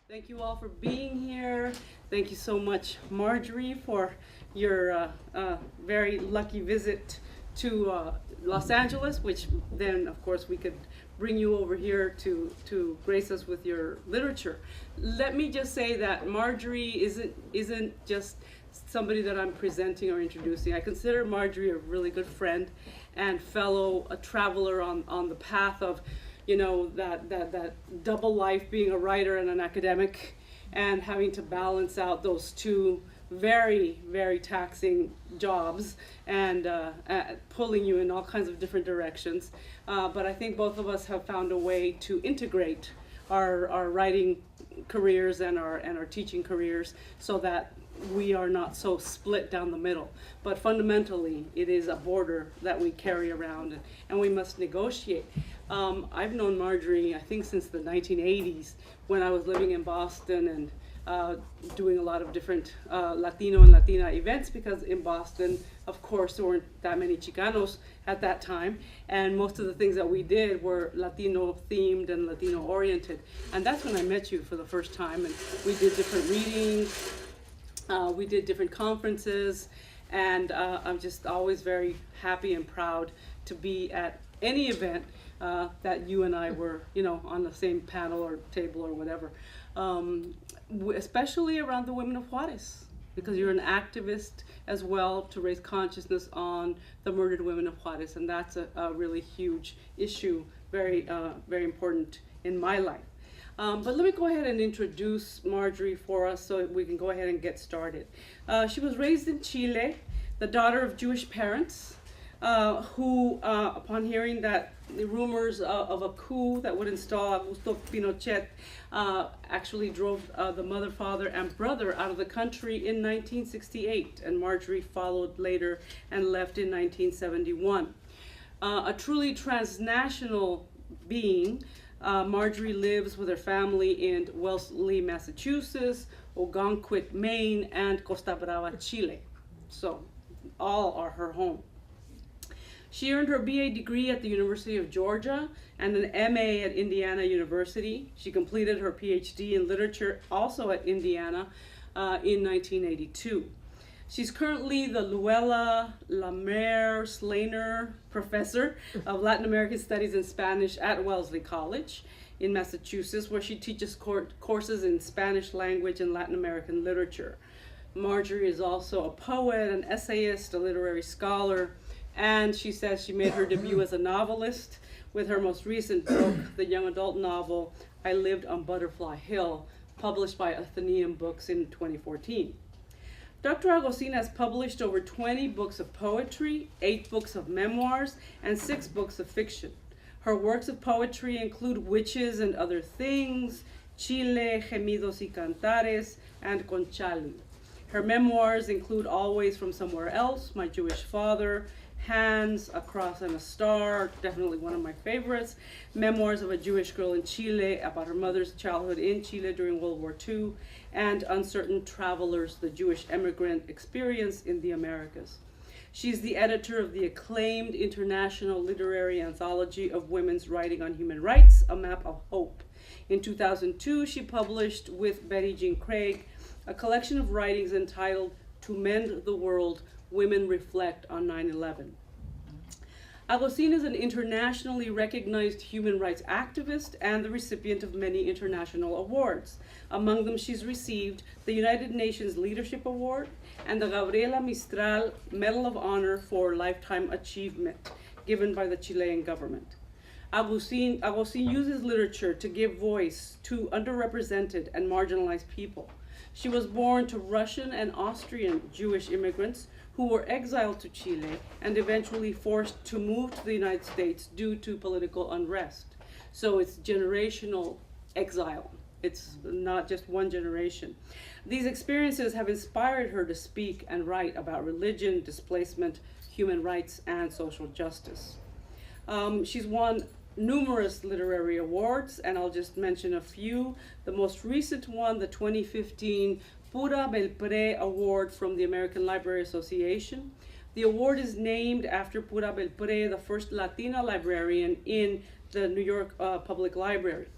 Thank you all for being here. Thank you so much, Marjorie, for your very lucky visit to Los Angeles, which then, of course, we could bring you over here to grace us with your literature. Let me just say that Marjorie isn't just somebody that I'm presenting or introducing. I consider Marjorie a really good friend and fellow traveler on the path of, you know, that double life, being a writer and an academic, and having to balance out those two very, very taxing jobs, and pulling you in all kinds of different directions. But I think both of us have found a way to integrate our writing careers and our teaching careers so that we are not so split down the middle. But fundamentally, it is a border that we carry around, and we must negotiate. I've known Marjorie, I think, since the 1980s, when I was living in Boston and doing a lot of different Latino and Latina events, because in Boston, of course, there weren't that many Chicanos at that time, and most of the things that we did were Latino themed and Latino oriented. And that's when I met you for the first time, and we did different readings, we did different conferences, and I'm just always very happy and proud to be at any event that you and I were, you know, on the same panel or table or whatever, especially around the women of Juarez, because you're an activist as well to raise consciousness on the murdered women of Juarez, and that's a really huge issue, very important in my life. But let me go ahead and introduce Marjorie for us so we can go ahead and get started. She was raised in Chile, the daughter of Jewish parents, who, upon hearing that the rumors of a coup that would install Augusto Pinochet, actually drove the mother, father, and brother out of the country in 1968, and Marjorie followed later and left in 1971. A truly transnational being, Marjorie lives with her family in Wellesley, Massachusetts, Ogunquit, Maine, and Costa Brava, Chile. So all are her home. She earned her BA degree at the University of Georgia and an MA at Indiana University. She completed her PhD in literature also at Indiana in 1982. She's currently the Luela Slaner Professor of Latin American Studies and Spanish at Wellesley College in Massachusetts, where she teaches courses in Spanish language and Latin American literature. Marjorie is also a poet, an essayist, a literary scholar, and she says she made her debut as a novelist with her most recent book, the young adult novel, I Lived on Butterfly Hill, published by Atheneum Books in 2014. Dr. Agosín has published over 20 books of poetry, 8 books of memoirs, and 6 books of fiction. Her works of poetry include Witches and Other Things, Chile, Gemidos y Cantares, and Conchali. Her memoirs include Always from Somewhere Else, My Jewish Father, Hands, A Cross and a Star, definitely one of my favorites, Memoirs of a Jewish Girl in Chile, about her mother's childhood in Chile during World War II, and Uncertain Travelers, the Jewish Emigrant Experience in the Americas. She's the editor of the acclaimed international literary anthology of women's writing on human rights, A Map of Hope. In 2002, she published with Betty Jean Craig a collection of writings entitled To Mend the World, Women Reflect on 9/11. Agosín is an internationally recognized human rights activist and the recipient of many international awards. Among them, she's received the United Nations Leadership Award and the Gabriela Mistral Medal of Honor for Lifetime Achievement, given by the Chilean government. Agosín uses literature to give voice to underrepresented and marginalized people. She was born to Russian and Austrian Jewish immigrants who were exiled to Chile and eventually forced to move to the United States due to political unrest. So it's generational exile. It's not just one generation. These experiences have inspired her to speak and write about religion, displacement, human rights, and social justice. She's won numerous literary awards, and I'll just mention a few. The most recent one, the 2015 Pura Belpré Award from the American Library Association. The award is named after Pura Belpré, the first Latina librarian in the New York Public Library.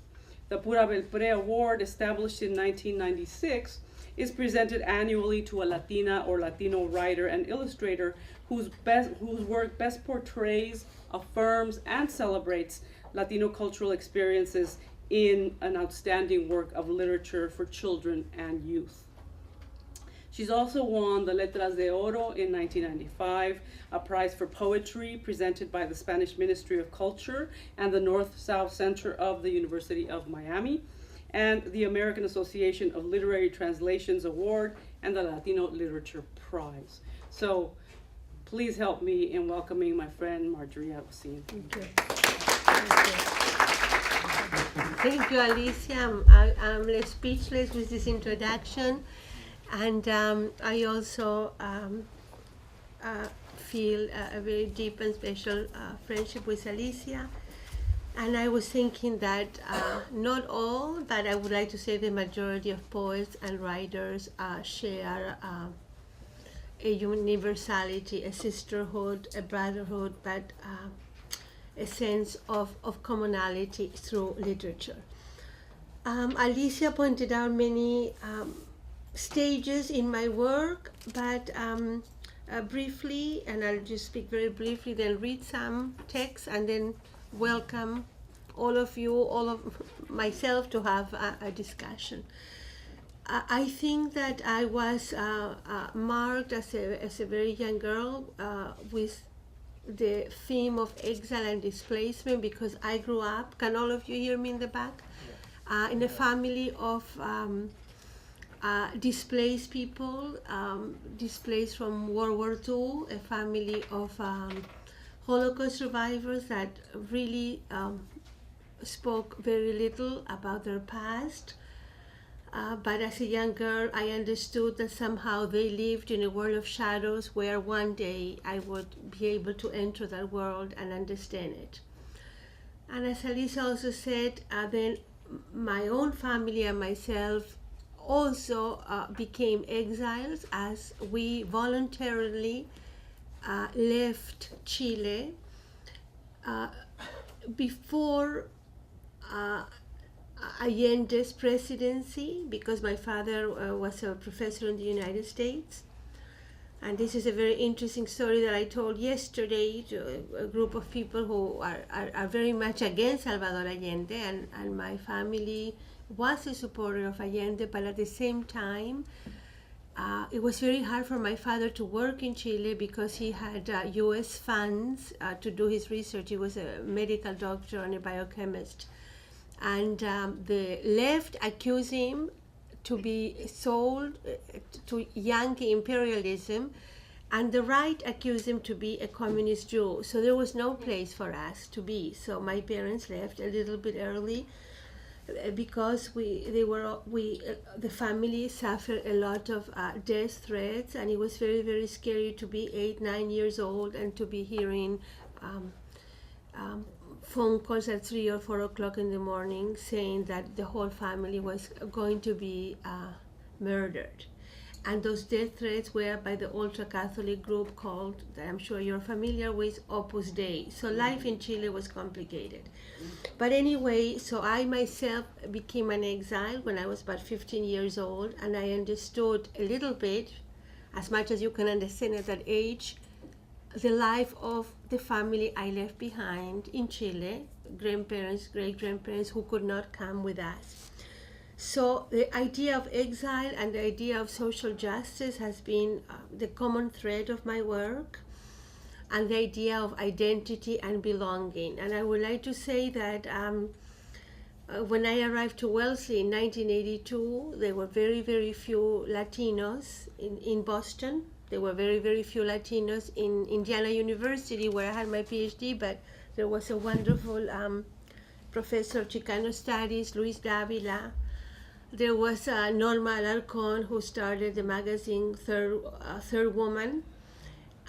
The Pura Belpre Award, established in 1996, is presented annually to a Latina or Latino writer and illustrator whose work best portrays, affirms, and celebrates Latino cultural experiences in an outstanding work of literature for children and youth. She's also won the Letras de Oro in 1995, a prize for poetry presented by the Spanish Ministry of Culture and the North-South Center of the University of Miami, and the American Association of Literary Translations Award and the Latino Literature Prize. So please help me in welcoming my friend Marjorie Agosín. Thank you. Thank you, Alicia. I'm left speechless with this introduction. And I also feel a very deep and special friendship with Alicia. And I was thinking that not all, but I would like to say the majority of poets and writers share a universality, a sisterhood, a brotherhood, but a sense of commonality through literature. Alicia pointed out many stages in my work, but briefly, and I'll just speak very briefly, then read some text, and then welcome all of you, all of myself, to have a discussion. I think that I was marked as a very young girl with the theme of exile and displacement, because I grew up, can all of you hear me in the back? In a family of displaced people, displaced from World War II, a family of Holocaust survivors that really spoke very little about their past. But as a young girl, I understood that somehow they lived in a world of shadows where one day I would be able to enter that world and understand it. And as Alicia also said, then my own family and myself also became exiles as we voluntarily left Chile before Allende's presidency, because my father was a professor in the United States. And this is a very interesting story that I told yesterday to a group of people who are very much against Salvador Allende, and my family was a supporter of Allende, but at the same time, it was very hard for my father to work in Chile because he had US funds to do his research. He was a medical doctor and a biochemist. And the left accused him to be sold to Yankee imperialism, and the right accused him to be a communist Jew. So there was no place for us to be. So my parents left a little bit early because the family suffered a lot of death threats, and it was very, very scary to be 8, 9 years old and to be hearing phone calls at 3 or 4 o'clock in the morning saying that the whole family was going to be murdered. And those death threats were by the ultra-Catholic group called, that I'm sure you're familiar with, Opus Dei. So life in Chile was complicated. But anyway, so I myself became an exile when I was about 15 years old, and I understood a little bit, as much as you can understand at that age, the life of the family I left behind in Chile, grandparents, great-grandparents who could not come with us. So the idea of exile and the idea of social justice has been the common thread of my work, and the idea of identity and belonging. And I would like to say that when I arrived to Wellesley in 1982, there were very, very few Latinos in Boston. There were very, very few Latinos in Indiana University, where I had my PhD, but there was a wonderful professor of Chicano Studies, Luis Davila. There was Norma Alarcón, who started the magazine Third Woman.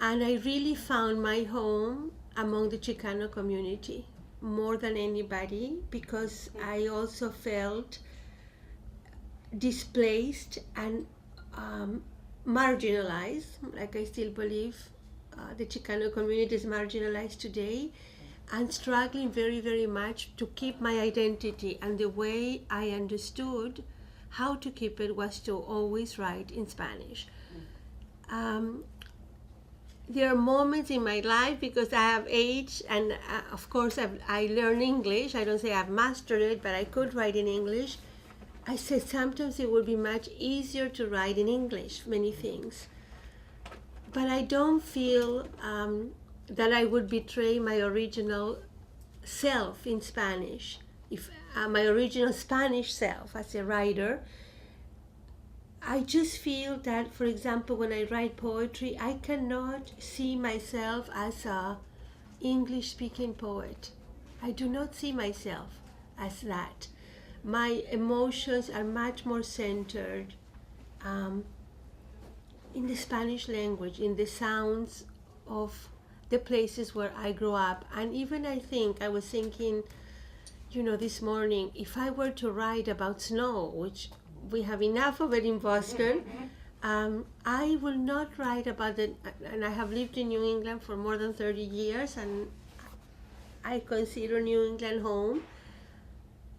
And I really found my home among the Chicano community more than anybody, because I also felt displaced and marginalized, like I still believe the Chicano community is marginalized today. and struggling very, very much to keep my identity. And the way I understood how to keep it was to always write in Spanish. There are moments in my life, because I have aged, and of course I learned English. I don't say I've mastered it, but I could write in English. I said sometimes it would be much easier to write in English, many things. But I don't feel that I would betray my original self in Spanish. If my original Spanish self as a writer, I just feel that, for example, when I write poetry, I cannot see myself as a English-speaking poet. I do not see myself as that. My emotions are much more centered in the Spanish language, in the sounds of the places where I grew up. And even I was thinking, this morning, if I were to write about snow, which we have enough of it in Boston, I will not write about it. And I have lived in New England for more than 30 years, and I consider New England home.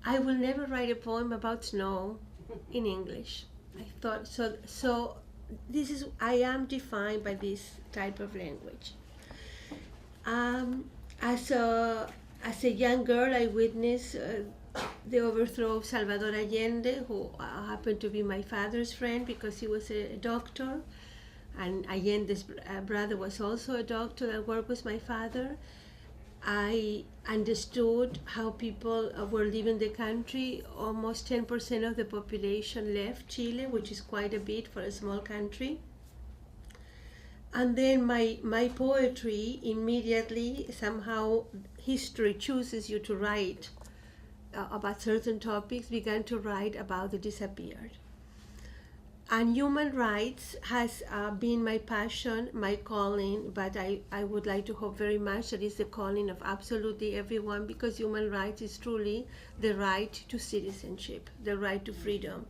I will never write a poem about snow in English. I thought so I am defined by this type of language. As a young girl, I witnessed the overthrow of Salvador Allende, who happened to be my father's friend because he was a doctor, and Allende's brother was also a doctor that worked with my father. I understood how people were leaving the country. Almost 10% of the population left Chile, which is quite a bit for a small country. And then my poetry, immediately, somehow history chooses you to write about certain topics, began to write about the disappeared. And human rights has been my passion, my calling, but I would like to hope very much that it's the calling of absolutely everyone, because human rights is truly the right to citizenship, the right to freedom,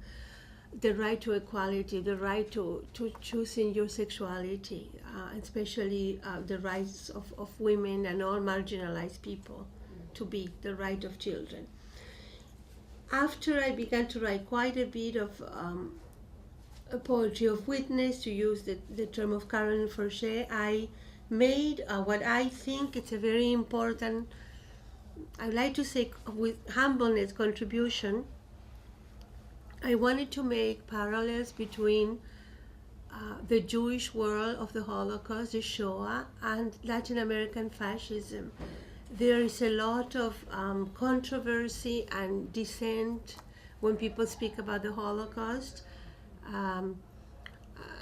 the right to equality, the right to choosing your sexuality, especially the rights of women and all marginalized people, to be the right of children. After I began to write quite a bit of a poetry of witness, to use the term of Karen Forget, I made what I think it's a very important, I like to say with humbleness, contribution. I wanted to make parallels between the Jewish world of the Holocaust, the Shoah, and Latin American fascism. There is a lot of controversy and dissent when people speak about the Holocaust.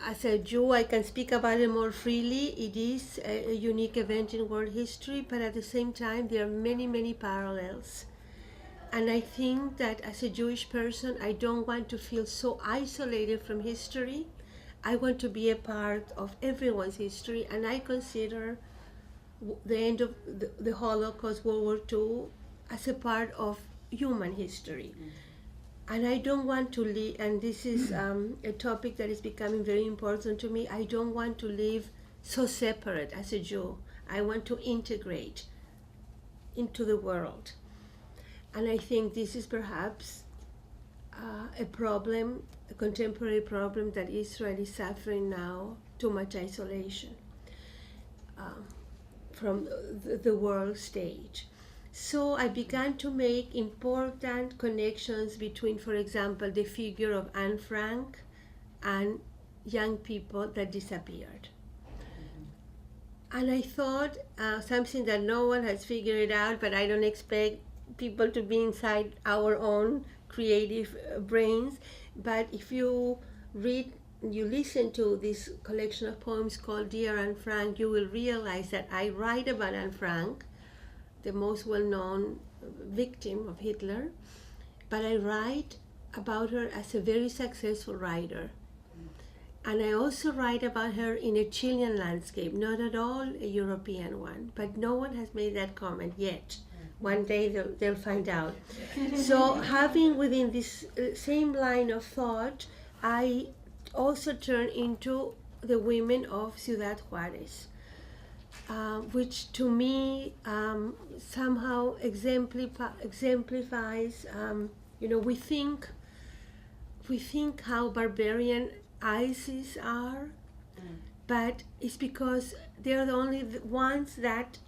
As a Jew, I can speak about it more freely. It is a unique event in world history, but at the same time, there are many, many parallels. And I think that as a Jewish person, I don't want to feel so isolated from history. I want to be a part of everyone's history, and I consider the end of the Holocaust, World War II, as a part of human history. And I don't want to live, and this is a topic that is becoming very important to me, I don't want to live so separate as a Jew. I want to integrate into the world. And I think this is perhaps a problem, a contemporary problem, that Israel is suffering now, too much isolation from the world stage. So I began to make important connections between, for example, the figure of Anne Frank and young people that disappeared. And I thought something that no one has figured out, but I don't expect people to be inside our own creative brains. But if you listen to this collection of poems called Dear Anne Frank, you will realize that I write about Anne Frank, the most well-known victim of Hitler, but I write about her as a very successful writer. And I also write about her in a Chilean landscape, not at all a European one, but no one has made that comment yet. One day they'll find out. So having within this same line of thought, I also turn into the women of Ciudad Juarez. which to me somehow exemplifies, we think how barbarian ISIS are, but it's because they're the only ones that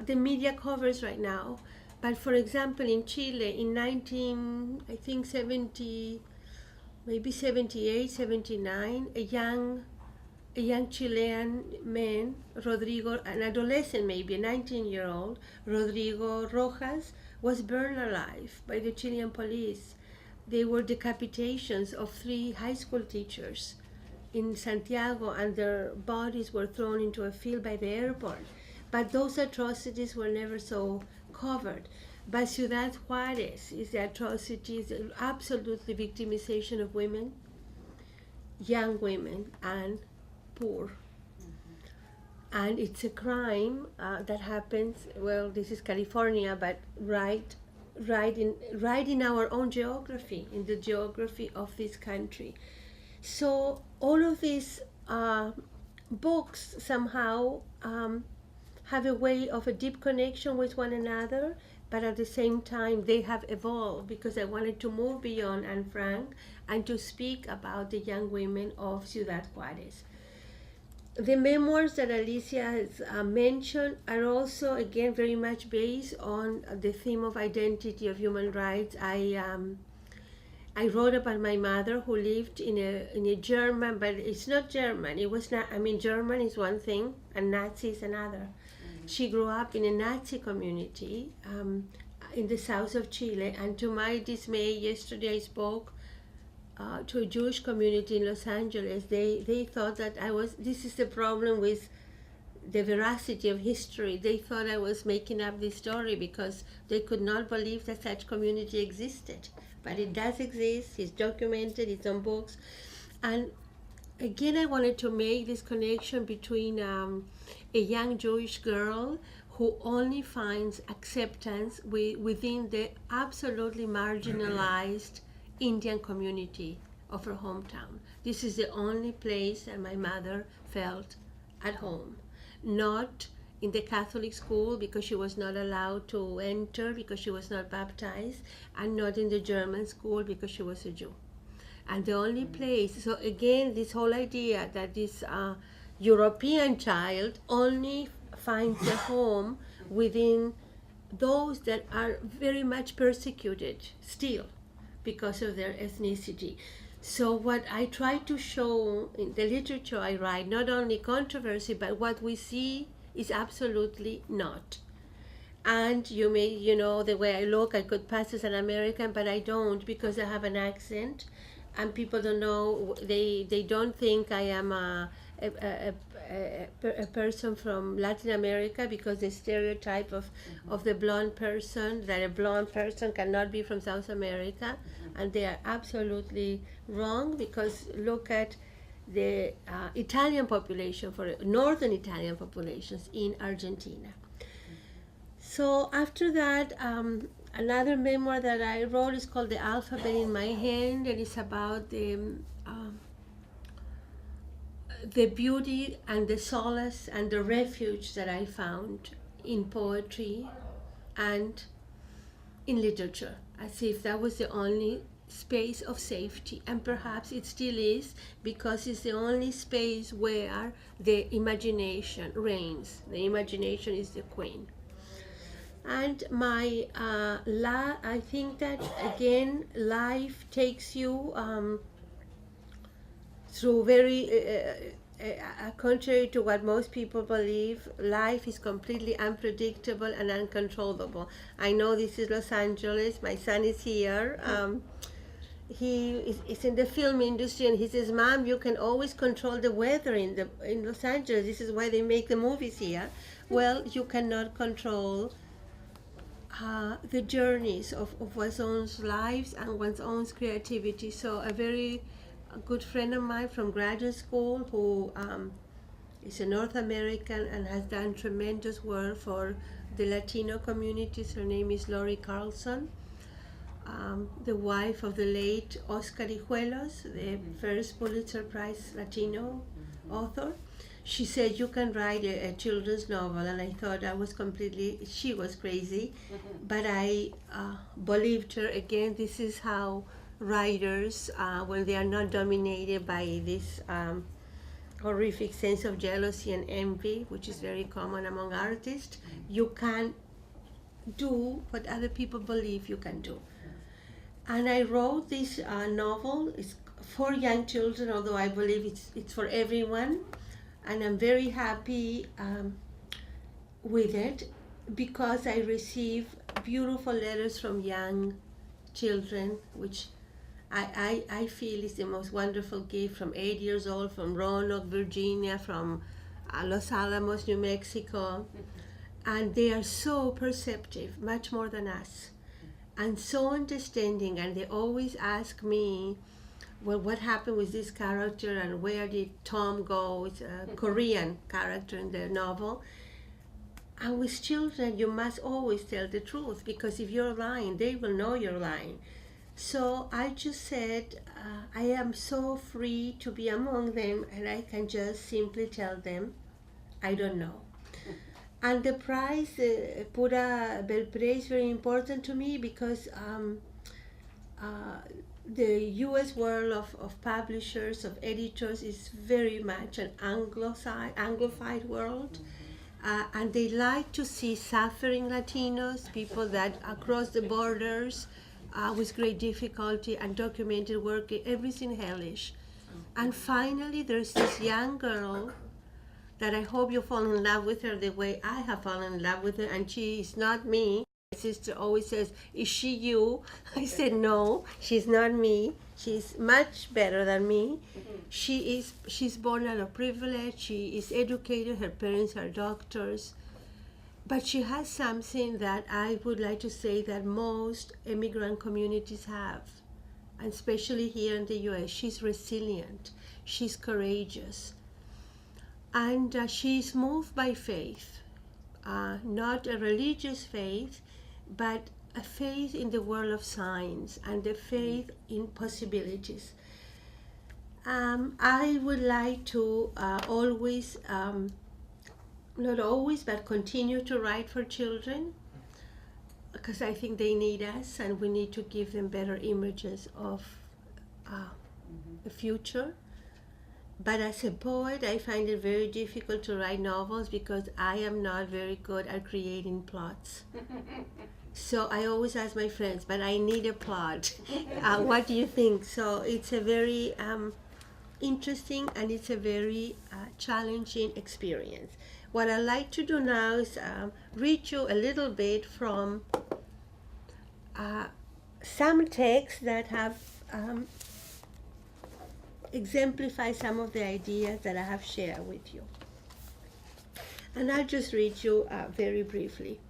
the media covers right now. But for example, in Chile, in 1970, maybe 78, 79, a young Chilean man, Rodrigo, an adolescent maybe, a 19-year-old, Rodrigo Rojas, was burned alive by the Chilean police. They were decapitations of 3 high school teachers in Santiago, and their bodies were thrown into a field by the airport. But those atrocities were never so covered. But Ciudad Juarez is the atrocities, absolutely victimization of women, young women, and poor. And it's a crime that happens, well, this is California, but right in our own geography, in the geography of this country. So all of these books somehow have a way of a deep connection with one another, but at the same time they have evolved, because I wanted to move beyond Anne Frank and to speak about the young women of Ciudad Juarez. The memoirs that Alicia has mentioned are also, again, very much based on the theme of identity of human rights. I wrote about my mother, who lived in a German, but it's not German. It was not. I mean, German is one thing, and Nazi is another. She grew up in a Nazi community in the south of Chile, and to my dismay, yesterday I spoke to a Jewish community in Los Angeles. They thought that this is the problem with the veracity of history. They thought I was making up this story because they could not believe that such community existed. But it does exist, it's documented, it's on books. And again, I wanted to make this connection between a young Jewish girl who only finds acceptance within the absolutely marginalized Indian community of her hometown. This is the only place that my mother felt at home. Not in the Catholic school, because she was not allowed to enter because she was not baptized, and not in the German school because she was a Jew. And the only place, so again, this whole idea that this European child only finds a home within those that are very much persecuted still because of their ethnicity. So what I try to show in the literature I write, not only controversy, but what we see is absolutely not. And you may, the way I look, I could pass as an American, but I don't, because I have an accent, and people don't know, they don't think I am a person from Latin America, because the stereotype of the blonde person, that a blonde person cannot be from South America, and they are absolutely wrong, because look at the Italian population, for northern Italian populations in Argentina. So after that, another memoir that I wrote is called The Alphabet in My Hand, and it's about the beauty and the solace and the refuge that I found in poetry and in literature, as if that was the only space of safety. And perhaps it still is, because it's the only space where the imagination reigns. The imagination is the queen. And my I think that, again, life takes you through very contrary to what most people believe, life is completely unpredictable and uncontrollable. I know this is Los Angeles. My son is here. He is in the film industry, and he says, "Mom, you can always control the weather in Los Angeles. This is why they make the movies here." Well, you cannot control the journeys of one's own lives and one's own creativity. So a good friend of mine from graduate school, who is a North American and has done tremendous work for the Latino communities. Her name is Lori Carlson, the wife of the late Oscar Hijuelos, the first Pulitzer Prize Latino author. She said, you can write a children's novel, and I thought she was crazy, but I believed her. Again, this is how writers, when they are not dominated by this horrific sense of jealousy and envy, which is very common among artists, you can do what other people believe you can do. And I wrote this novel. It's for young children, although I believe it's for everyone. And I'm very happy with it because I receive beautiful letters from young children, which I feel is the most wonderful gift, from 8 years old, from Roanoke, Virginia, from Los Alamos, New Mexico. And they are so perceptive, much more than us, and so understanding. And they always ask me, well, what happened with this character and where did Tom go? It's a Korean character in the novel. And with children, you must always tell the truth, because if you're lying, they will know you're lying. So I just said, I am so free to be among them, and I can just simply tell them, I don't know. And the prize, Pura Belpré, is very important to me because the U.S. world of publishers, of editors, is very much an Anglophile world. And they like to see suffering Latinos, people that across the borders with great difficulty, undocumented work, everything hellish. And finally, there's this young girl that I hope you fall in love with her the way I have fallen in love with her, and she is not me. My sister always says, is she you? I said, no, she's not me. She's much better than me. She's born out of privilege. She is educated. Her parents are doctors. But she has something that I would like to say that most immigrant communities have, and especially here in the U.S. She's resilient. She's courageous. And she's moved by faith, not a religious faith, but a faith in the world of science and a faith in possibilities. I would like to always, not always, but continue to write for children, because I think they need us, and we need to give them better images of the future. But as a poet, I find it very difficult to write novels because I am not very good at creating plots. So I always ask my friends, but I need a plot. What do you think? So it's a very interesting and it's a very challenging experience. What I'd like to do now is read you a little bit from some texts that have exemplify some of the ideas that I have shared with you. And I'll just read you very briefly.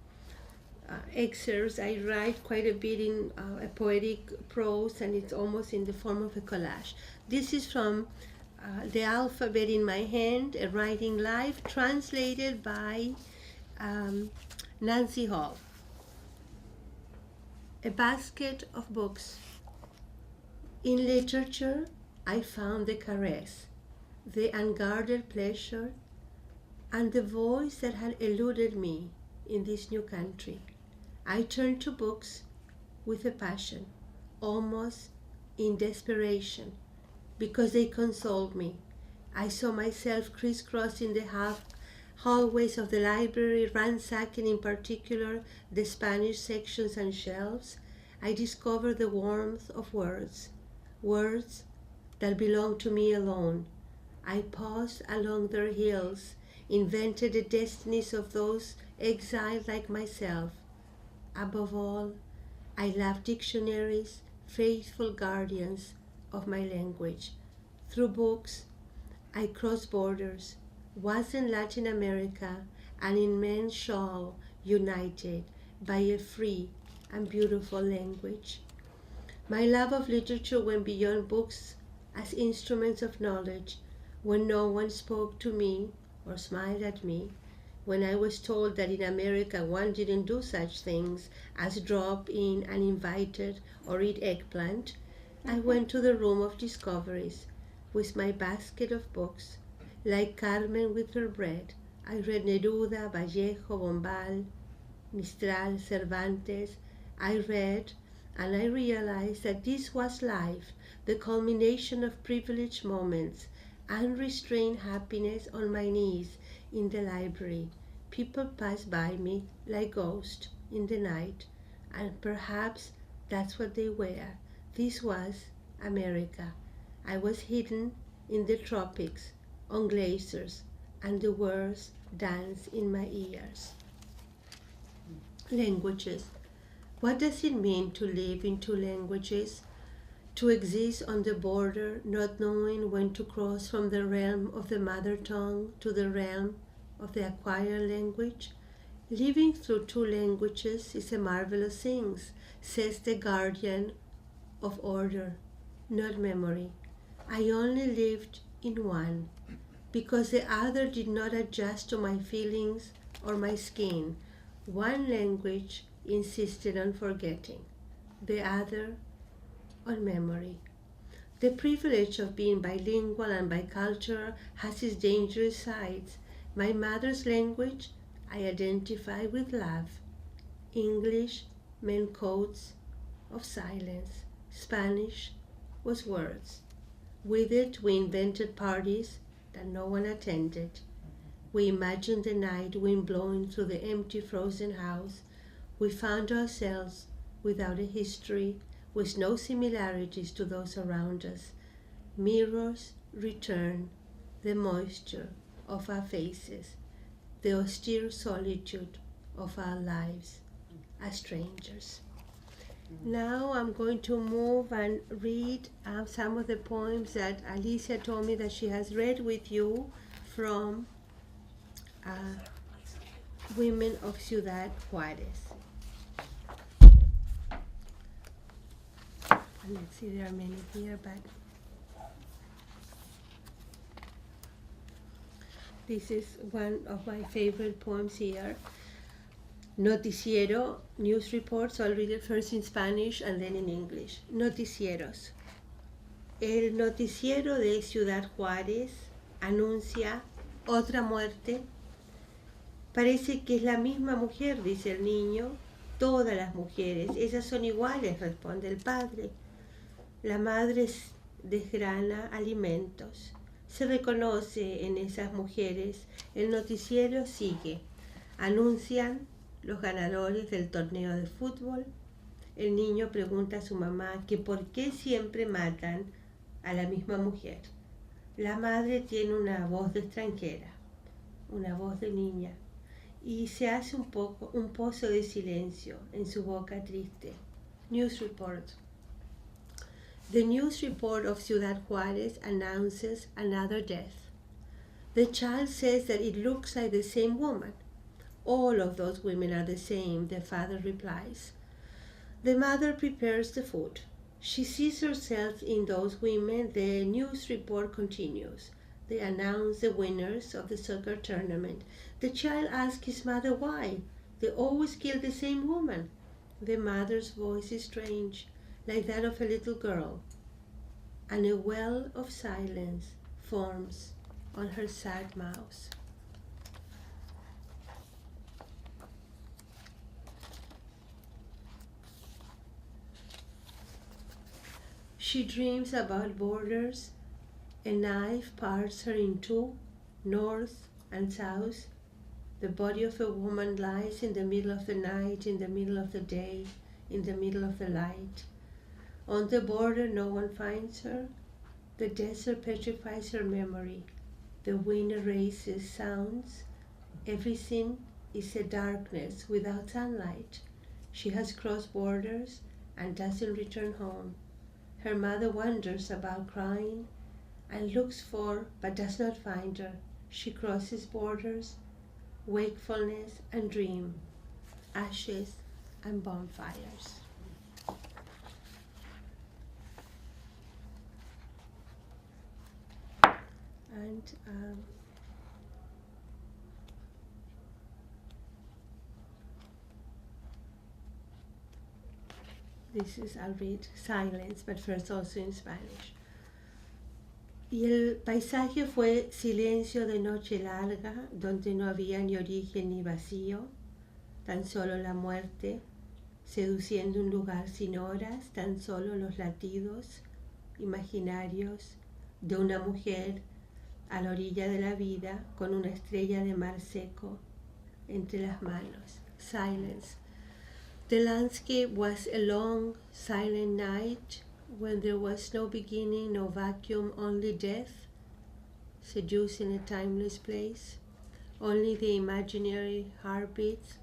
Excerpts. I write quite a bit in a poetic prose, and it's almost in the form of a collage. This is from The Alphabet in My Hand, A Writing Life, translated by Nancy Hall. A basket of books. In literature, I found the caress, the unguarded pleasure, and the voice that had eluded me in this new country. I turned to books with a passion, almost in desperation, because they consoled me. I saw myself crisscrossing the hallways of the library, ransacking in particular the Spanish sections and shelves. I discovered the warmth of words, words that belonged to me alone. I paused along their hills, invented the destinies of those exiled like myself. Above all, I love dictionaries, faithful guardians of my language. Through books, I crossed borders, was in Latin America, an immense shawl united by a free and beautiful language. My love of literature went beyond books as instruments of knowledge, when no one spoke to me or smiled at me, when I was told that in America one didn't do such things as drop in uninvited or eat eggplant. I went to the room of discoveries with my basket of books, like Carmen with her bread. I read Neruda, Vallejo, Bombal, Mistral, Cervantes. I read and I realized that this was life, the culmination of privileged moments, unrestrained happiness on my knees in the library. People passed by me like ghosts in the night, and perhaps that's what they were. This was America. I was hidden in the tropics, on glaciers, and the words danced in my ears. Languages. What does it mean to live in two languages? To exist on the border, not knowing when to cross from the realm of the mother tongue to the realm of the acquired language? Living through two languages is a marvelous thing, says the guardian of order, not memory. I only lived in one, because the other did not adjust to my feelings or my skin. One language insisted on forgetting, the other on memory. The privilege of being bilingual and bicultural has its dangerous sides. My mother's language I identify with love. English meant codes of silence. Spanish was words. With it we invented parties that no one attended. We imagined the night wind blowing through the empty frozen house. We found ourselves without a history, with no similarities to those around us. Mirrors return the moisture of our faces, the austere solitude of our lives as strangers. Now I'm going to move and read some of the poems that Alicia told me that she has read with you from Women of Ciudad Juarez. Let's see, there are many here, but this is one of my favorite poems here. Noticiero, news reports. I'll read it first in Spanish and then in English. Noticieros. El noticiero de Ciudad Juárez anuncia otra muerte. Parece que es la misma mujer, dice el niño. Todas las mujeres, ellas son iguales, responde el padre. La madre desgrana alimentos. Se reconoce en esas mujeres. El noticiero sigue. Anuncian los ganadores del torneo de fútbol. El niño pregunta a su mamá que por qué siempre matan a la misma mujer. La madre tiene una voz de extranjera, una voz de niña, y se hace un pozo de silencio en su boca triste. News report. The news report of Ciudad Juárez announces another death. The child says that it looks like the same woman. All of those women are the same, the father replies. The mother prepares the food. She sees herself in those women. The news report continues. They announce the winners of the soccer tournament. The child asks his mother why. They always kill the same woman. The mother's voice is strange, like that of a little girl, and a well of silence forms on her sad mouth. She dreams about borders. A knife parts her in two, north and south. The body of a woman lies in the middle of the night, in the middle of the day, in the middle of the light. On the border no one finds her. The desert petrifies her memory. The wind erases sounds. Everything is a darkness without sunlight. She has crossed borders and doesn't return home. Her mother wanders about crying and looks for but does not find her. She crosses borders, wakefulness and dream, ashes and bonfires. And this is, I'll read Silence, but first also in Spanish. Y el paisaje fue silencio de noche larga, donde no había ni origen ni vacío, tan solo la muerte, seduciendo un lugar sin horas, tan solo los latidos imaginarios de una mujer a la orilla de la vida con una estrella de mar seco entre las manos. Silence. The landscape was a long, silent night when there was no beginning, no vacuum, only death, seducing a timeless place, only the imaginary heartbeats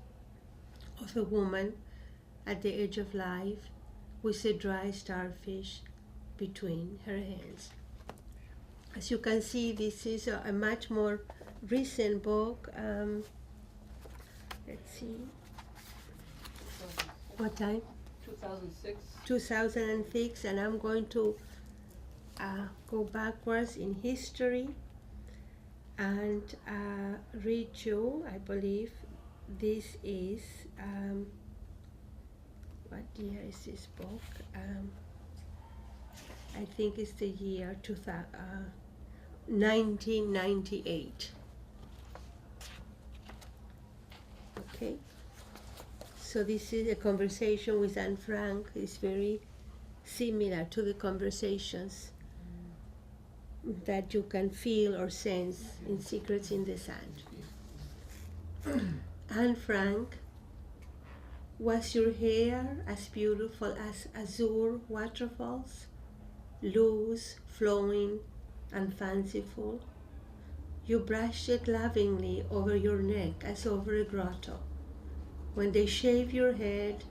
of a woman at the edge of life with a dry starfish between her hands. As you can see, this is a much more recent book. Let's see. What time? 2006. 2006, and I'm going to go backwards in history and read you, I believe, this is, what year is this book? I think it's the year 1998. Okay, so this is a conversation with Anne Frank. It's very similar to the conversations that you can feel or sense in Secrets in the Sand. Anne Frank, was your hair as beautiful as azure waterfalls, loose, flowing, and fanciful? You brushed it lovingly over your neck as over a grotto. When they shaved your head,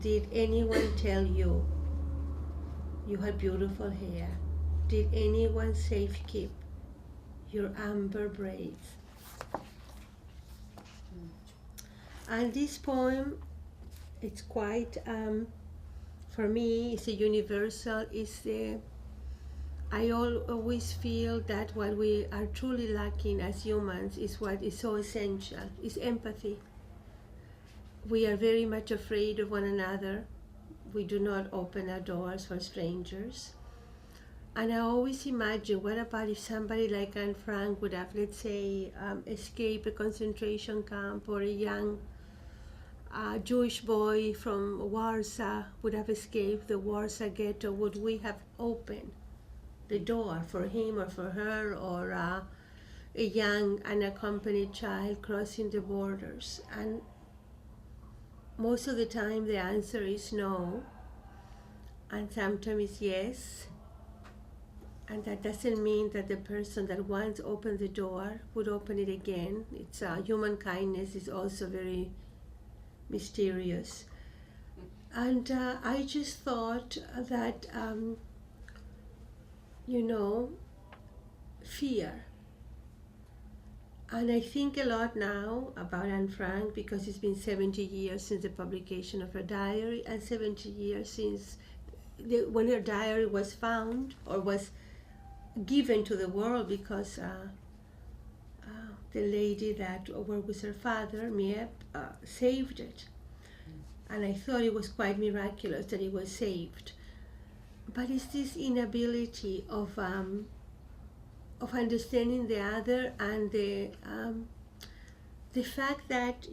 did anyone tell you you had beautiful hair? Did anyone safe keep your amber braids? And this poem, it's quite, for me, it's a universal. I always feel that what we are truly lacking as humans is what is so essential, is empathy. We are very much afraid of one another. We do not open our doors for strangers. And I always imagine, what about if somebody like Anne Frank would have, let's say, escaped a concentration camp, or a young Jewish boy from Warsaw would have escaped the Warsaw ghetto? Would we have opened the door for him or for her, or a young unaccompanied child crossing the borders? And most of the time the answer is no, and sometimes yes. And that doesn't mean that the person that once opened the door would open it again. It's human kindness is also very mysterious. And I just thought that, fear. And I think a lot now about Anne Frank, because it's been 70 years since the publication of her diary, and 70 years since when her diary was found or was given to the world, because the lady that worked with her father, Miep, saved it. And I thought it was quite miraculous that it was saved. But it's this inability of understanding the other, and the fact that,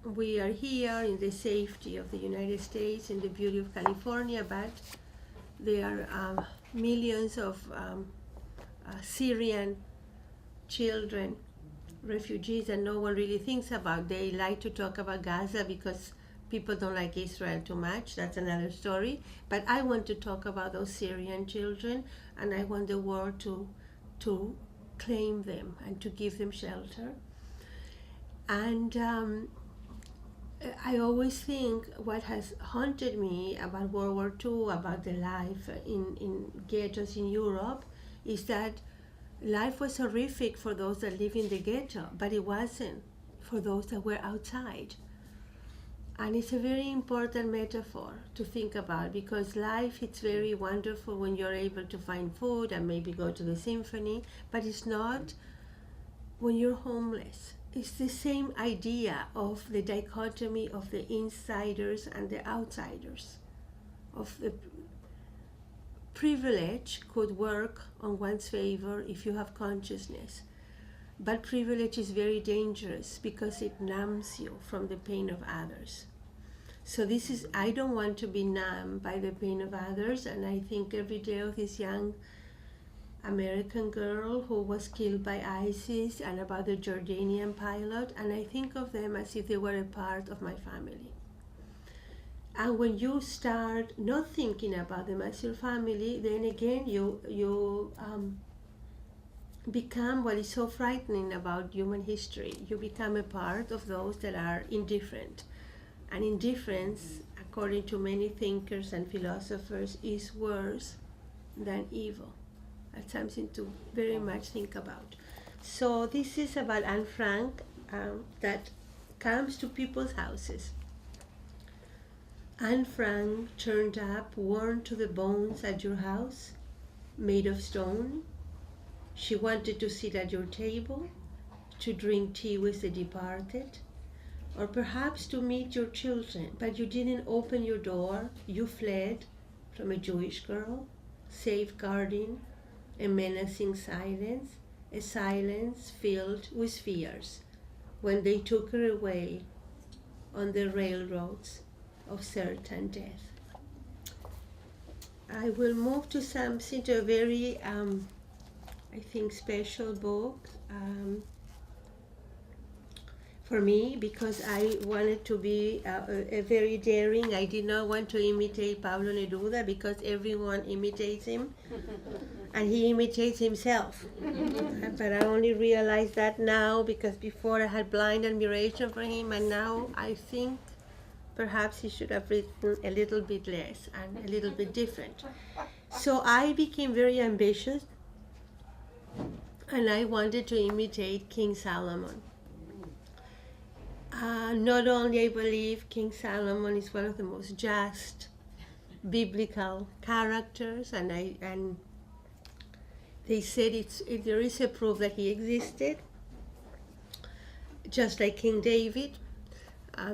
we are here in the safety of the United States, in the beauty of California, but there are millions of Syrian children, refugees, that no one really thinks about. They like to talk about Gaza because people don't like Israel too much. That's another story. But I want to talk about those Syrian children, and I want the world to claim them and to give them shelter. And I always think what has haunted me about World War II, about the life in ghettos in Europe, is that life was horrific for those that live in the ghetto, but it wasn't for those that were outside. And it's a very important metaphor to think about, because life, it's very wonderful when you're able to find food and maybe go to the symphony, but it's not when you're homeless. It's the same idea of the dichotomy of the insiders and the outsiders, of the privilege could work on one's favor if you have consciousness. But privilege is very dangerous because it numbs you from the pain of others. So I don't want to be numbed by the pain of others, and I think every day of this young American girl who was killed by ISIS and about the Jordanian pilot, and I think of them as if they were a part of my family. And when you start not thinking about them as your family, then again you become what is so frightening about human history. You become a part of those that are indifferent. And indifference, according to many thinkers and philosophers, is worse than evil. That's something to very much think about. So this is about Anne Frank that comes to people's houses. Anne Frank turned up, worn to the bones at your house, made of stone. She wanted to sit at your table, to drink tea with the departed, or perhaps to meet your children, but you didn't open your door. You fled from a Jewish girl, safeguarding a menacing silence, a silence filled with fears, when they took her away on the railroads of certain death. I will move to something, to a very, I think, special book for me, because I wanted to be a very daring. I did not want to imitate Pablo Neruda because everyone imitates him and he imitates himself. But I only realized that now, because before I had blind admiration for him, and now I think perhaps he should have written a little bit less and a little bit different. So I became very ambitious and I wanted to imitate King Solomon. Not only I believe King Solomon is one of the most just biblical characters, and they said there is a proof that he existed, just like King David.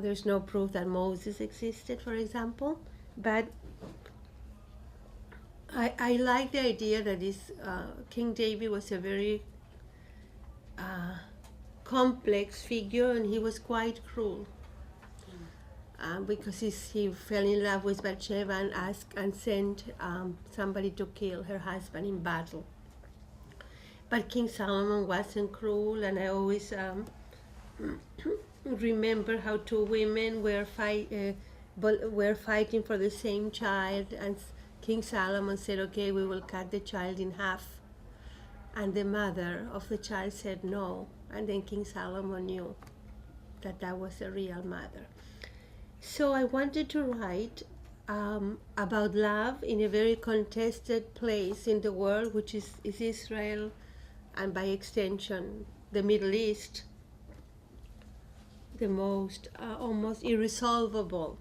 There's no proof that Moses existed, for example, but I like the idea that King David was a very complex figure, and he was quite cruel because he fell in love with Bathsheba and sent somebody to kill her husband in battle. But King Solomon wasn't cruel, and I always remember how two women were fighting for the same child, and King Solomon said, "Okay, we will cut the child in half," and the mother of the child said no, and then King Solomon knew that that was a real mother. So I wanted to write about love in a very contested place in the world, which is Israel, and by extension the Middle East, the most almost irresolvable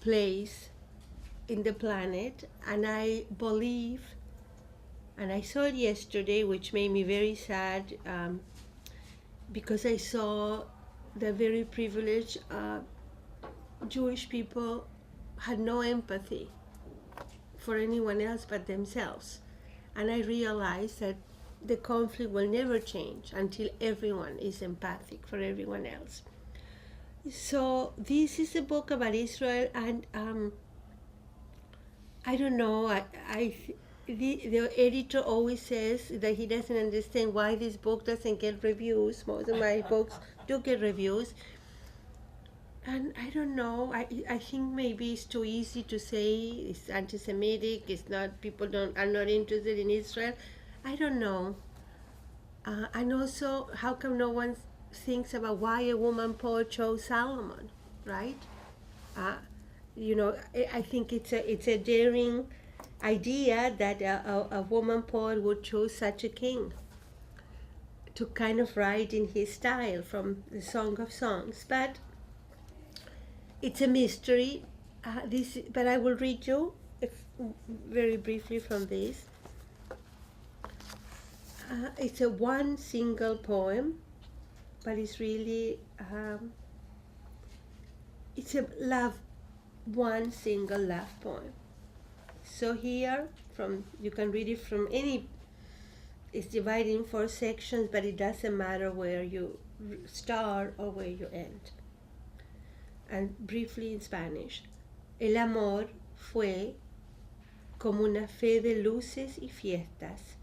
place in the planet. And I believe, and I saw it yesterday, which made me very sad, because I saw the very privileged Jewish people had no empathy for anyone else but themselves. And I realized that the conflict will never change until everyone is empathic for everyone else. So this is a book about Israel, and I don't know, the editor always says that he doesn't understand why this book doesn't get reviews. Most of my books do get reviews. And I don't know, I think maybe it's too easy to say it's anti-Semitic, it's not, people are not interested in Israel. I don't know. And also, how come no one thinks about why a woman poet chose Solomon, right? I think it's a daring idea that a woman poet would choose such a king to kind of write in his style from the Song of Songs. But it's a mystery. But I will read you very briefly from this. It's a one single poem, but it's really it's a love one single love poem. So here, you can read it from any. It's divided in 4 sections, but it doesn't matter where you start or where you end. And briefly in Spanish. El amor fue como una fe de luces y fiestas.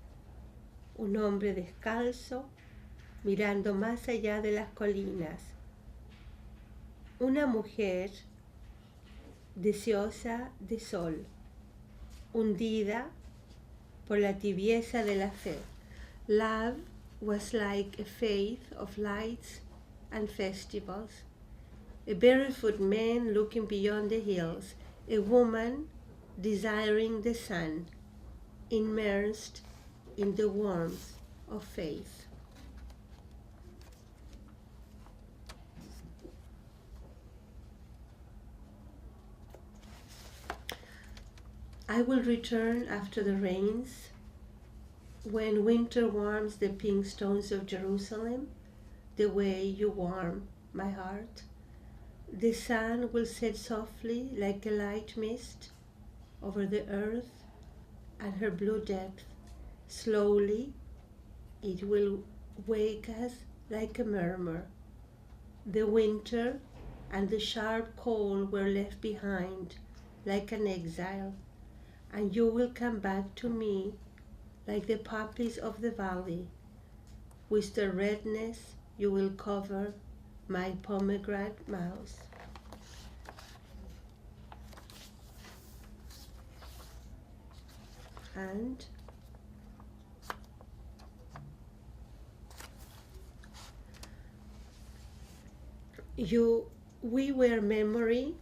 Un hombre descalzo, mirando más allá de las colinas. Una mujer deseosa de sol, hundida por la tibieza de la fe. Love was like a faith of lights and festivals. A barefoot man looking beyond the hills, a woman desiring the sun, immersed in the warmth of faith. I will return after the rains, when winter warms the pink stones of Jerusalem, the way you warm my heart. The sun will set softly like a light mist over the earth and her blue depth. Slowly it will wake us like a murmur. The winter and the sharp cold were left behind like an exile, and you will come back to me like the poppies of the valley. With the redness you will cover my pomegranate mouth. And we were memory,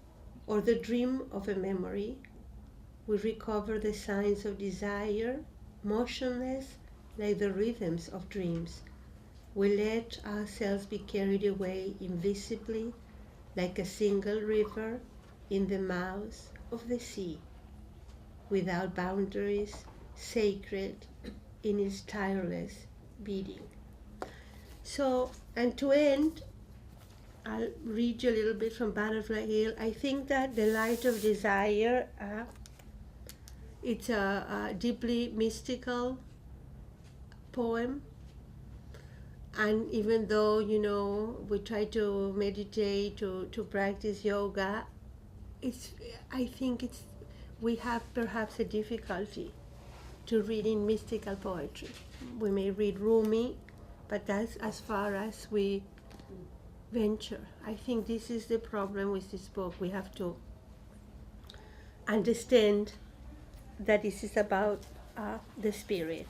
or the dream of a memory. We recover the signs of desire, motionless like the rhythms of dreams. We let ourselves be carried away invisibly like a single river in the mouth of the sea, without boundaries, sacred in its tireless beating. So, and to end, I'll read you a little bit from Butterfly Hill. I think that The Light of Desire, it's a deeply mystical poem. And even though, we try to meditate, to practice yoga, we have perhaps a difficulty to reading mystical poetry. We may read Rumi, but that's as far as we venture. I think this is the problem with this book. We have to understand that this is about the spirit.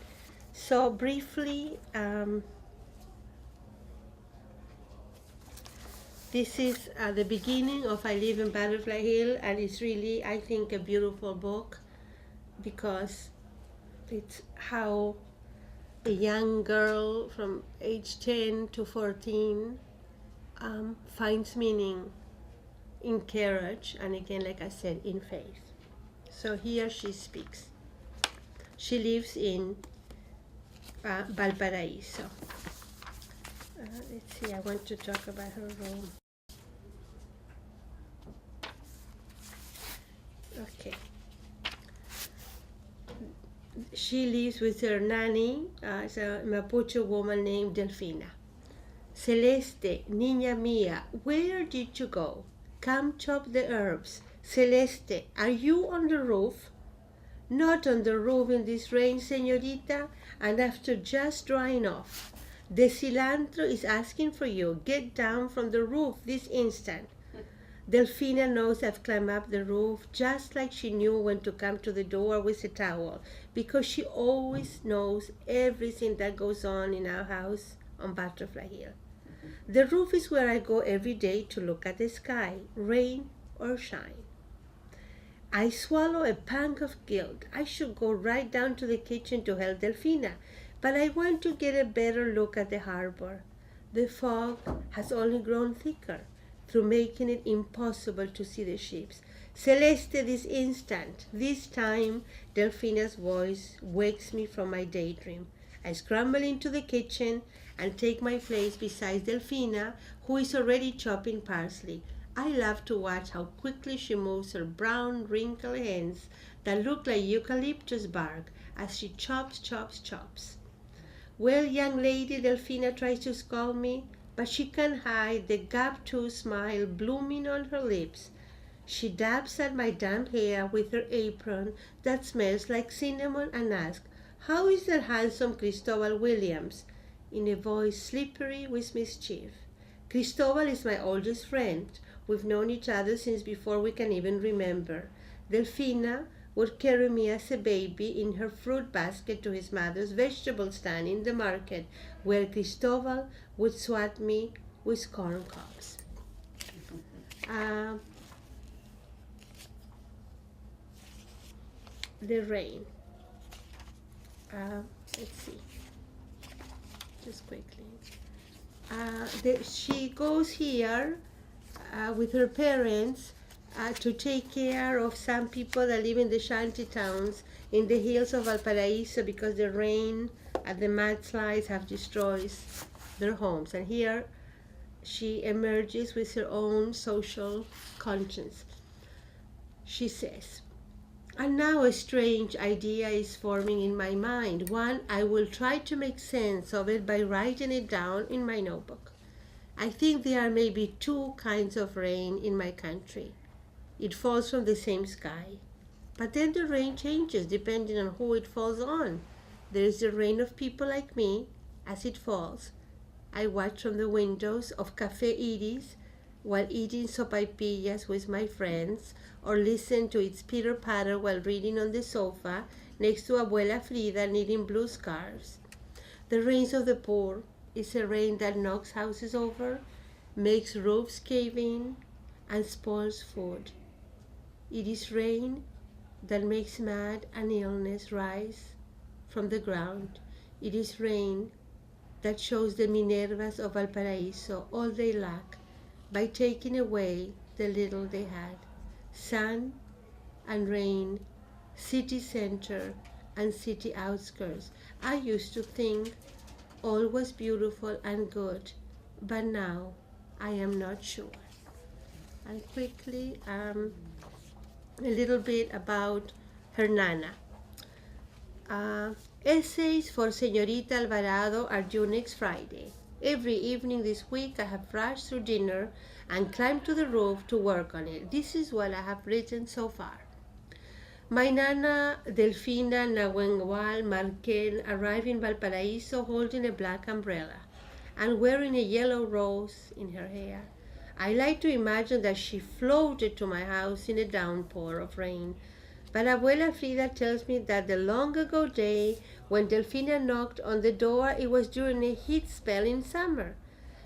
So briefly, this is the beginning of I Live in Butterfly Hill, and it's really, I think, a beautiful book because it's how a young girl from age 10 to 14 finds meaning in courage, and again, like I said, in faith. So here she speaks. She lives in Valparaíso. Let's see, I want to talk about her room. Okay. She lives with her nanny, it's a Mapuche woman named Delfina. Celeste, niña mía, where did you go? Come chop the herbs. Celeste, are you on the roof? Not on the roof in this rain, señorita, and after just drying off. The cilantro is asking for you. Get down from the roof this instant. Delfina knows I've climbed up the roof just like she knew when to come to the door with a towel, because she always knows everything that goes on in our house on Butterfly Hill. The roof is where I go every day to look at the sky, rain or shine. I swallow a pang of guilt. I should go right down to the kitchen to help Delfina, but I want to get a better look at the harbor. The fog has only grown thicker, through making it impossible to see the ships. Celeste, this instant, this time, Delfina's voice wakes me from my daydream. I scramble into the kitchen and take my place beside Delfina, who is already chopping parsley. I love to watch how quickly she moves her brown, wrinkled hands that look like eucalyptus bark as she chops, chops, chops. Well, young lady, Delfina tries to scold me, but she can't hide the gap-toothed smile blooming on her lips. She dabs at my damp hair with her apron that smells like cinnamon and asks, "How is that handsome Cristobal Williams?" in a voice slippery with mischief. Cristobal is my oldest friend. We've known each other since before we can even remember. Delfina would carry me as a baby in her fruit basket to his mother's vegetable stand in the market, where Cristobal would swat me with corn cobs. The rain. Let's see, just quickly. She goes here with her parents to take care of some people that live in the shanty towns in the hills of Valparaíso because the rain and the mudslides have destroyed their homes. And here she emerges with her own social conscience. She says, "And now a strange idea is forming in my mind. One, I will try to make sense of it by writing it down in my notebook. I think there are maybe two kinds of rain in my country. It falls from the same sky. But then the rain changes depending on who it falls on. There is the rain of people like me. As it falls, I watch from the windows of Café Iris while eating sopaipillas with my friends, or listen to its pitter-patter while reading on the sofa next to Abuela Frida knitting blue scarves. The rains of the poor is a rain that knocks houses over, makes roofs cave in, and spoils food. It is rain that makes mad and illness rise from the ground. It is rain that shows the Minervas of Valparaíso all they lack by taking away the little they had. Sun and rain, city center and city outskirts. I used to think all was beautiful and good, but now I am not sure." And quickly, a little bit about her nana. Essays for Señorita Alvarado are due next Friday. Every evening this week I have rushed through dinner and climbed to the roof to work on it. This is what I have written so far. My nana Delfina Nahuengual Marquel arrived in Valparaíso holding a black umbrella and wearing a yellow rose in her hair. I like to imagine that she floated to my house in a downpour of rain. But Abuela Frida tells me that the long ago day when Delfina knocked on the door, it was during a heat spell in summer.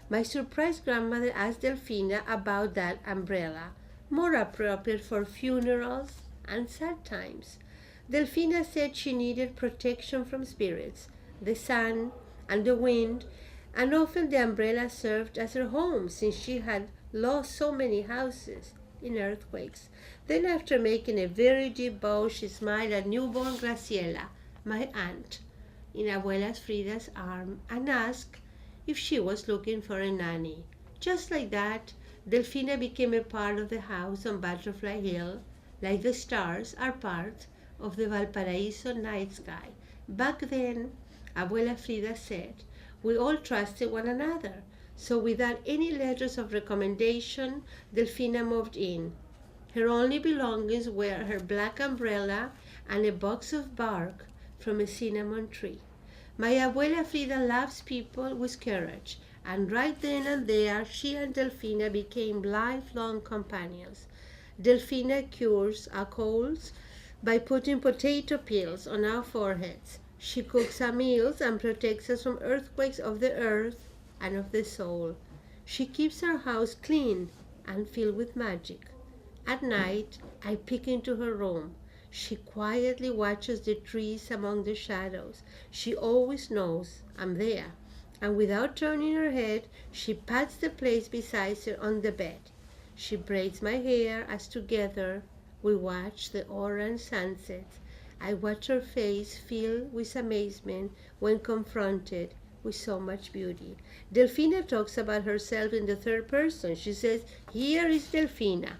My surprised grandmother asked Delfina about that umbrella, more appropriate for funerals and sad times. Delfina said she needed protection from spirits, the sun and the wind, and often the umbrella served as her home since she had lost so many houses in earthquakes. Then, after making a very deep bow, she smiled at newborn Graciela, my aunt, in Abuela Frida's arm, and asked if she was looking for a nanny. Just like that, Delfina became a part of the house on Butterfly Hill, like the stars are part of the Valparaíso night sky. Back then, Abuela Frida said, we all trusted one another. So without any letters of recommendation, Delfina moved in. Her only belongings were her black umbrella and a box of bark from a cinnamon tree. My Abuela Frida loves people with courage, and right then and there she and Delfina became lifelong companions. Delfina cures our colds by putting potato peels on our foreheads. She cooks our meals and protects us from earthquakes of the earth and of the soul. She keeps our house clean and filled with magic. At night, I peek into her room. She quietly watches the trees among the shadows. She always knows I'm there, and without turning her head, she pats the place beside her on the bed. She braids my hair as together we watch the orange sunset. I watch her face fill with amazement when confronted with so much beauty. Delfina talks about herself in the third person. She says, "Here is Delfina.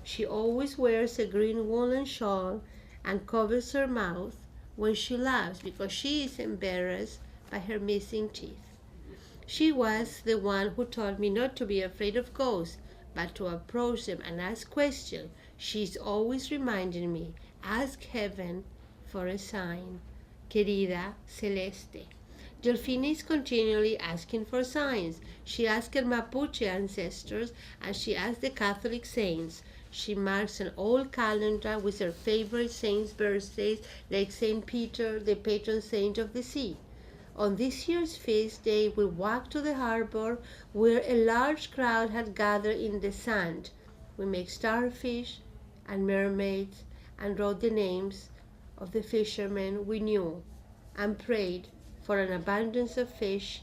She always wears a green woolen shawl and covers her mouth when she laughs because she is embarrassed by her missing teeth. She was the one who taught me not to be afraid of ghosts, but to approach them and ask questions. She's always reminding me, ask heaven for a sign. Querida Celeste." Delfina is continually asking for signs. She asked her Mapuche ancestors and she asked the Catholic saints. She marks an old calendar with her favorite saints' birthdays, like Saint Peter, the patron saint of the sea. On this year's feast day, we walked to the harbor where a large crowd had gathered in the sand. We made starfish and mermaids and wrote the names of the fishermen we knew and prayed for an abundance of fish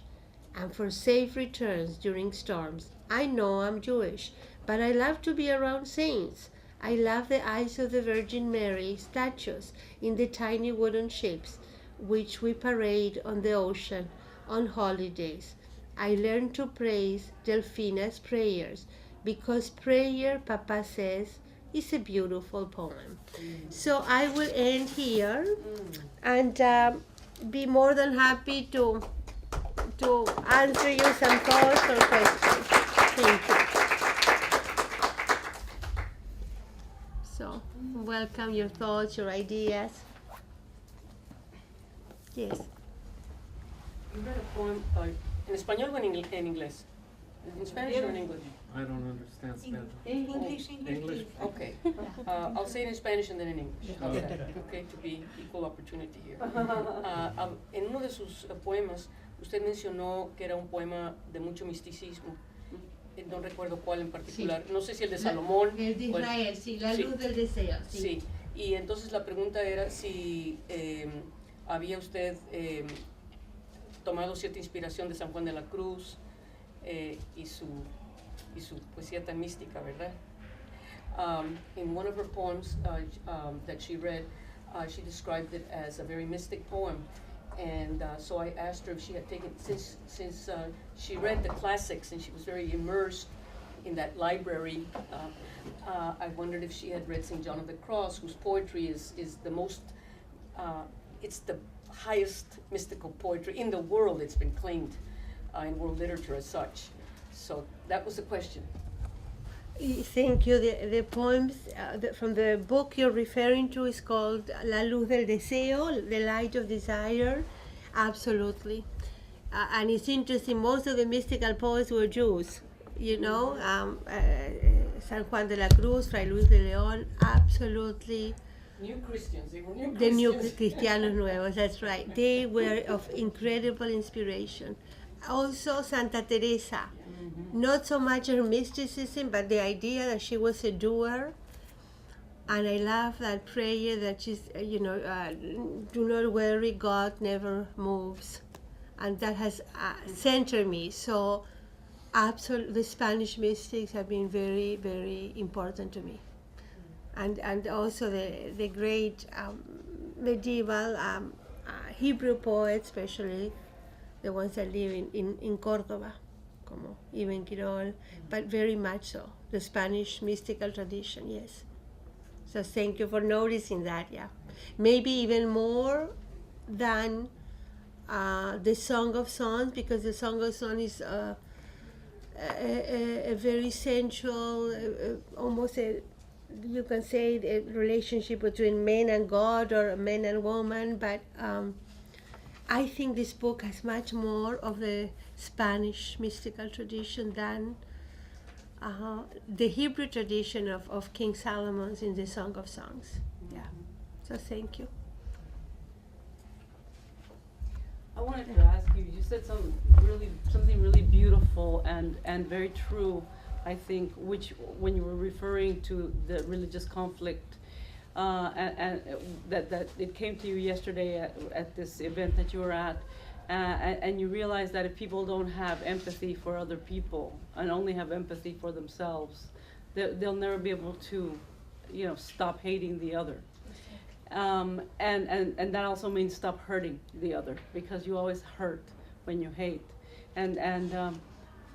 and for safe returns during storms. I know I'm Jewish, but I love to be around saints. I love the eyes of the Virgin Mary statues in the tiny wooden ships which we parade on the ocean on holidays. I learned to praise Delfina's prayers because prayer, Papa says, is a beautiful poem. So I will end here and be more than happy to answer you some thoughts or questions. Thank you. So, welcome your thoughts, your ideas. Yes. You read a poem en español o en inglés? In Spanish or in English? I don't understand Spanish. English. English. Okay. I'll say it in Spanish and then in English. How's that? Okay, to be equal opportunity here. En uno de sus poemas, usted mencionó que era un poema de mucho misticismo. No recuerdo cuál en particular. No sé si el de Salomón. El de Israel, sí, la luz del deseo. Sí. Y entonces la pregunta era si había usted tomado cierta inspiración de San Juan de la Cruz y su poesía tan mística, ¿verdad? In one of her poems that she read, she described it as a very mystic poem. And so I asked her if she had taken, since she read the classics and she was very immersed in that library, I wondered if she had read St. John of the Cross, whose poetry is the most, it's the highest mystical poetry in the world. It's been claimed in world literature as such. So that was the question. Thank you. The poems from the book you're referring to is called La Luz del Deseo, The Light of Desire. Absolutely. And it's interesting, most of the mystical poets were Jews, you know, San Juan de la Cruz, Fray Luis de León, absolutely. New Christians, they were new Christians. The new Cristianos Nuevos, that's right. They were of incredible inspiration. Also Santa Teresa, not so much her mysticism, but the idea that she was a doer. And I love that prayer that she's, do not worry, God never moves. And that has centered me. So absolutely, the Spanish mystics have been very, very important to me. And also the great medieval Hebrew poets, especially the ones that live in Córdoba, como Ibn Quirol, but very much so, the Spanish mystical tradition, yes. So thank you for noticing that, yeah. Maybe even more than the Song of Songs, because the Song of Songs is a very sensual, almost you can say a relationship between man and God or man and woman, but I think this book has much more of the Spanish mystical tradition than the Hebrew tradition of King Solomon's in the Song of Songs. Yeah. So thank you. I wanted to ask you, you said something really beautiful and very true, I think, which when you were referring to the religious conflict, and that it came to you yesterday at this event that you were at, and you realized that if people don't have empathy for other people and only have empathy for themselves, they'll never be able to, stop hating the other. And that also means stop hurting the other, because you always hurt when you hate. And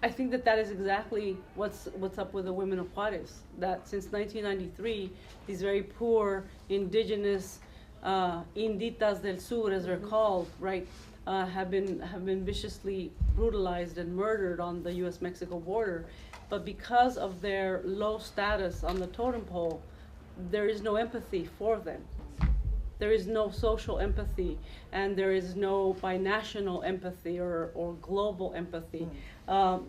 I think that is exactly what's up with the women of Juarez. That since 1993, these very poor indigenous inditas del sur, as they're called, right, have been viciously brutalized and murdered on the U.S.-Mexico border. But because of their low status on the totem pole, there is no empathy for them. There is no social empathy, and there is no binational empathy or global empathy.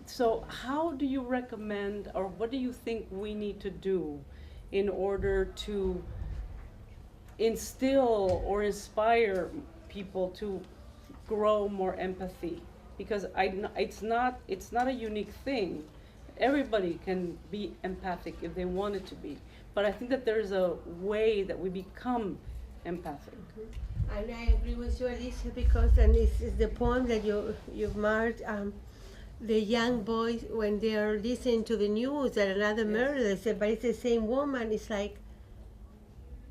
So how do you recommend, or what do you think we need to do in order to instill or inspire people to grow more empathy? Because it's not a unique thing. Everybody can be empathic if they wanted to be. But I think that there's a way that we become empathic. And I agree with you, Alicia, because, and this is the poem that you've marked, the young boys, when they are listening to the news that another murder, they say, but it's the same woman. It's like,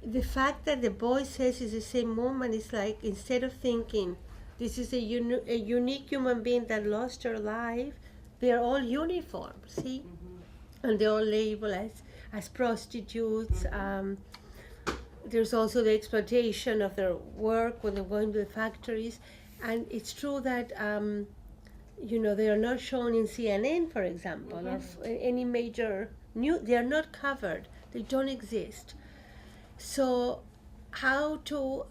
the fact that the boy says it's the same woman is like, instead of thinking, this is a unique human being that lost her life, they're all uniform, see? And they're all labeled as prostitutes. There's also the exploitation of their work when they're going to the factories. And it's true that, they are not shown in CNN, for example, or any major news. They are not covered. They don't exist. So how to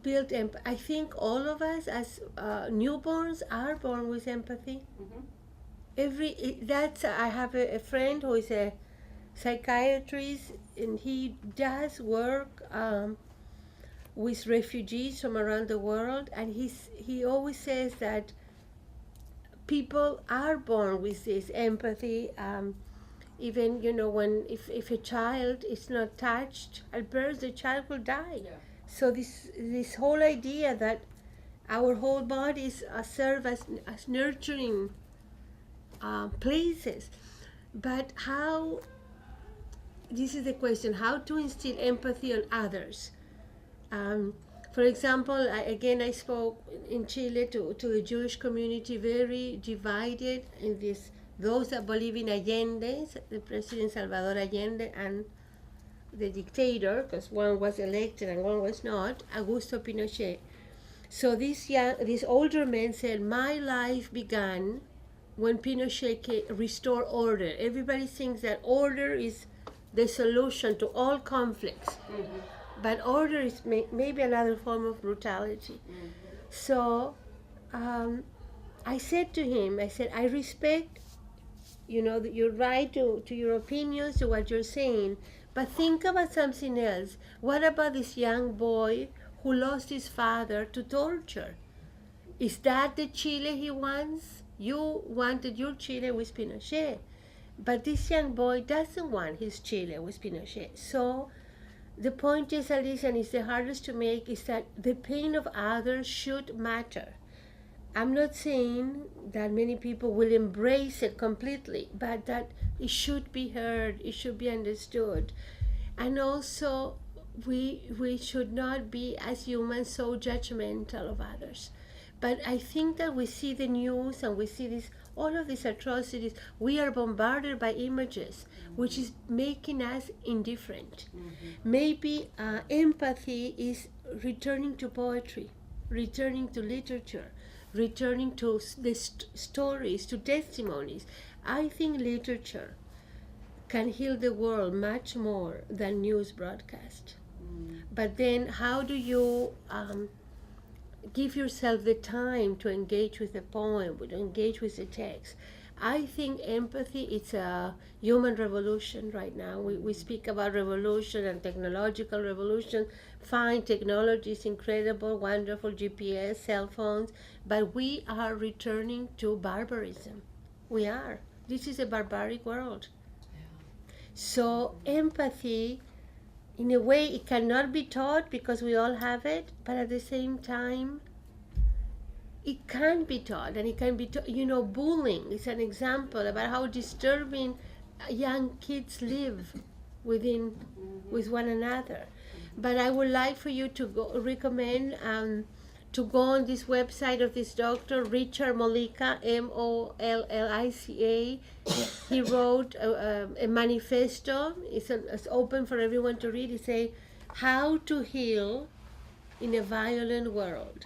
build empathy? I think all of us as newborns are born with empathy. I have a friend who is a psychiatrist, and he does work with refugees from around the world, and he always says that people are born with this empathy. Even when if a child is not touched at birth, the child will die. Yeah. So this whole idea that our whole bodies serve as nurturing places, but how? This is the question: how to instill empathy on others? For example, I spoke in Chile to the Jewish community, very divided in this. Those that believe in Allende, the President Salvador Allende, and the dictator, because one was elected and one was not, Augusto Pinochet. So these older men said, my life began when Pinochet restored order. Everybody thinks that order is the solution to all conflicts. But order is maybe another form of brutality. So I said to him, I respect your right to your opinions, to what you're saying, but think about something else. What about this young boy who lost his father to torture? Is that the Chile he wants? You wanted your Chile with Pinochet, but this young boy doesn't want his Chile with Pinochet. So the point is, Alicia, and it's the hardest to make, is that the pain of others should matter. I'm not saying that many people will embrace it completely, but that it should be heard, it should be understood. And also, we should not be, as humans, so judgmental of others. But I think that we see the news and we see all of these atrocities. We are bombarded by images, which is making us indifferent. Maybe empathy is returning to poetry, returning to literature, returning to the stories, to testimonies. I think literature can heal the world much more than news broadcast. But then how do you give yourself the time to engage with the poem, to engage with the text? I think empathy is a human revolution right now. We speak about revolution and technological revolution. Fine, technology is incredible, wonderful, GPS, cell phones, but we are returning to barbarism. We are. This is a barbaric world. So empathy, in a way, it cannot be taught because we all have it, but at the same time, it can be taught, and it can be taught. Bullying is an example about how disturbing young kids live with one another. But I would like for you to recommend to go on this website of this doctor, Richard Mollica, Mollica. He wrote a manifesto. It's open for everyone to read. He say, "How to heal in a violent world,"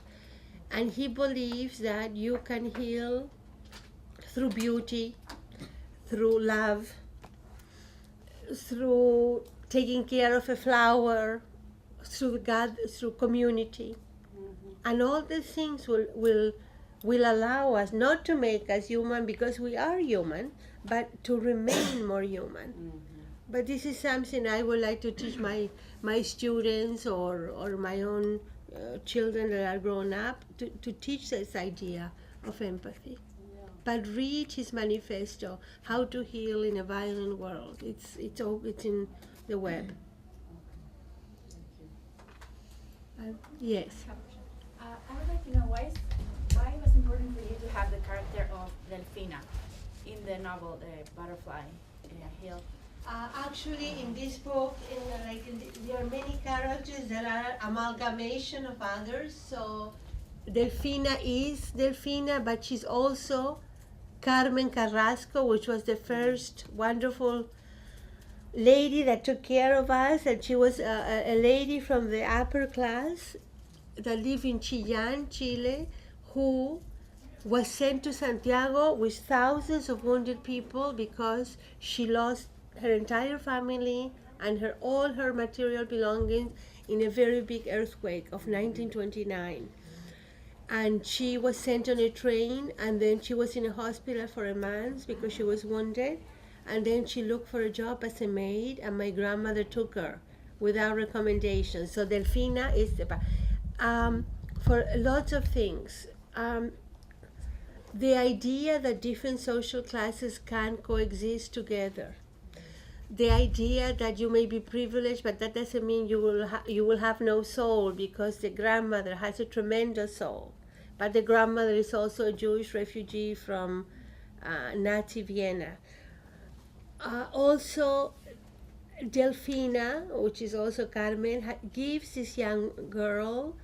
and he believes that you can heal through beauty, through love, through taking care of a flower, through God, through community. And all these things will allow us not to make us human because we are human, but to remain more human. But this is something I would like to teach my students or my own children that are grown up to teach this idea of empathy. But read his manifesto, How to Heal in a Violent World. It's in the web. Yes. I would like to know why it was important for you to have the character of Delfina in the novel The Butterfly Hill. Actually, in this book, there are many characters that are amalgamation of others. So Delfina is Delfina, but she's also Carmen Carrasco, which was the first wonderful lady that took care of us, and she was a lady from the upper class that lived in Chilean, Chile, who was sent to Santiago with thousands of wounded people because she lost her entire family and all her material belongings in a very big earthquake of 1929. And she was sent on a train, and then she was in a hospital for a month because she was wounded. And then she looked for a job as a maid, and my grandmother took her without recommendation. So Delfina is for lots of things. The idea that different social classes can coexist together. The idea that you may be privileged, but that doesn't mean you will have no soul, because the grandmother has a tremendous soul. But the grandmother is also a Jewish refugee from Nazi Vienna. Also, Delfina, which is also Carmen, gives this young girl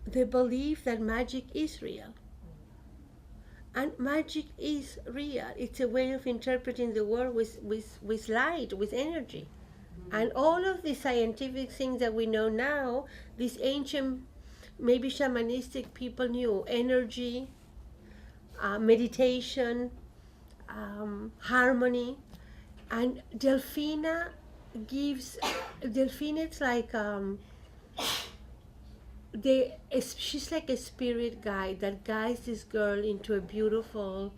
the belief that magic is real. And magic is real. It's a way of interpreting the world with light, with energy. And all of the scientific things that we know now, these ancient, maybe shamanistic people knew: energy, meditation, harmony. And Delfina it's like, she's like a spirit guide that guides this girl into a beautiful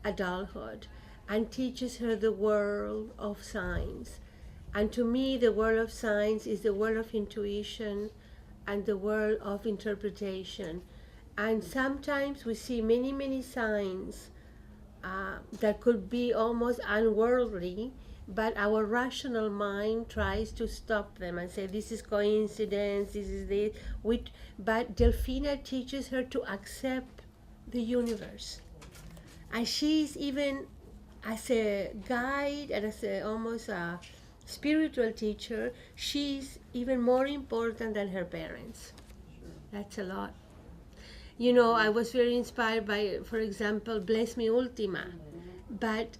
adulthood and teaches her the world of science. And to me, the world of science is the world of intuition and the world of interpretation. And sometimes we see many, many signs that could be almost unworldly, but our rational mind tries to stop them and say, this is coincidence, this is this. But Delfina teaches her to accept the universe. And she's even, as a guide and as almost a spiritual teacher, she's even more important than her parents. That's a lot. You know, I was very inspired by, for example, Bless Me Ultima. But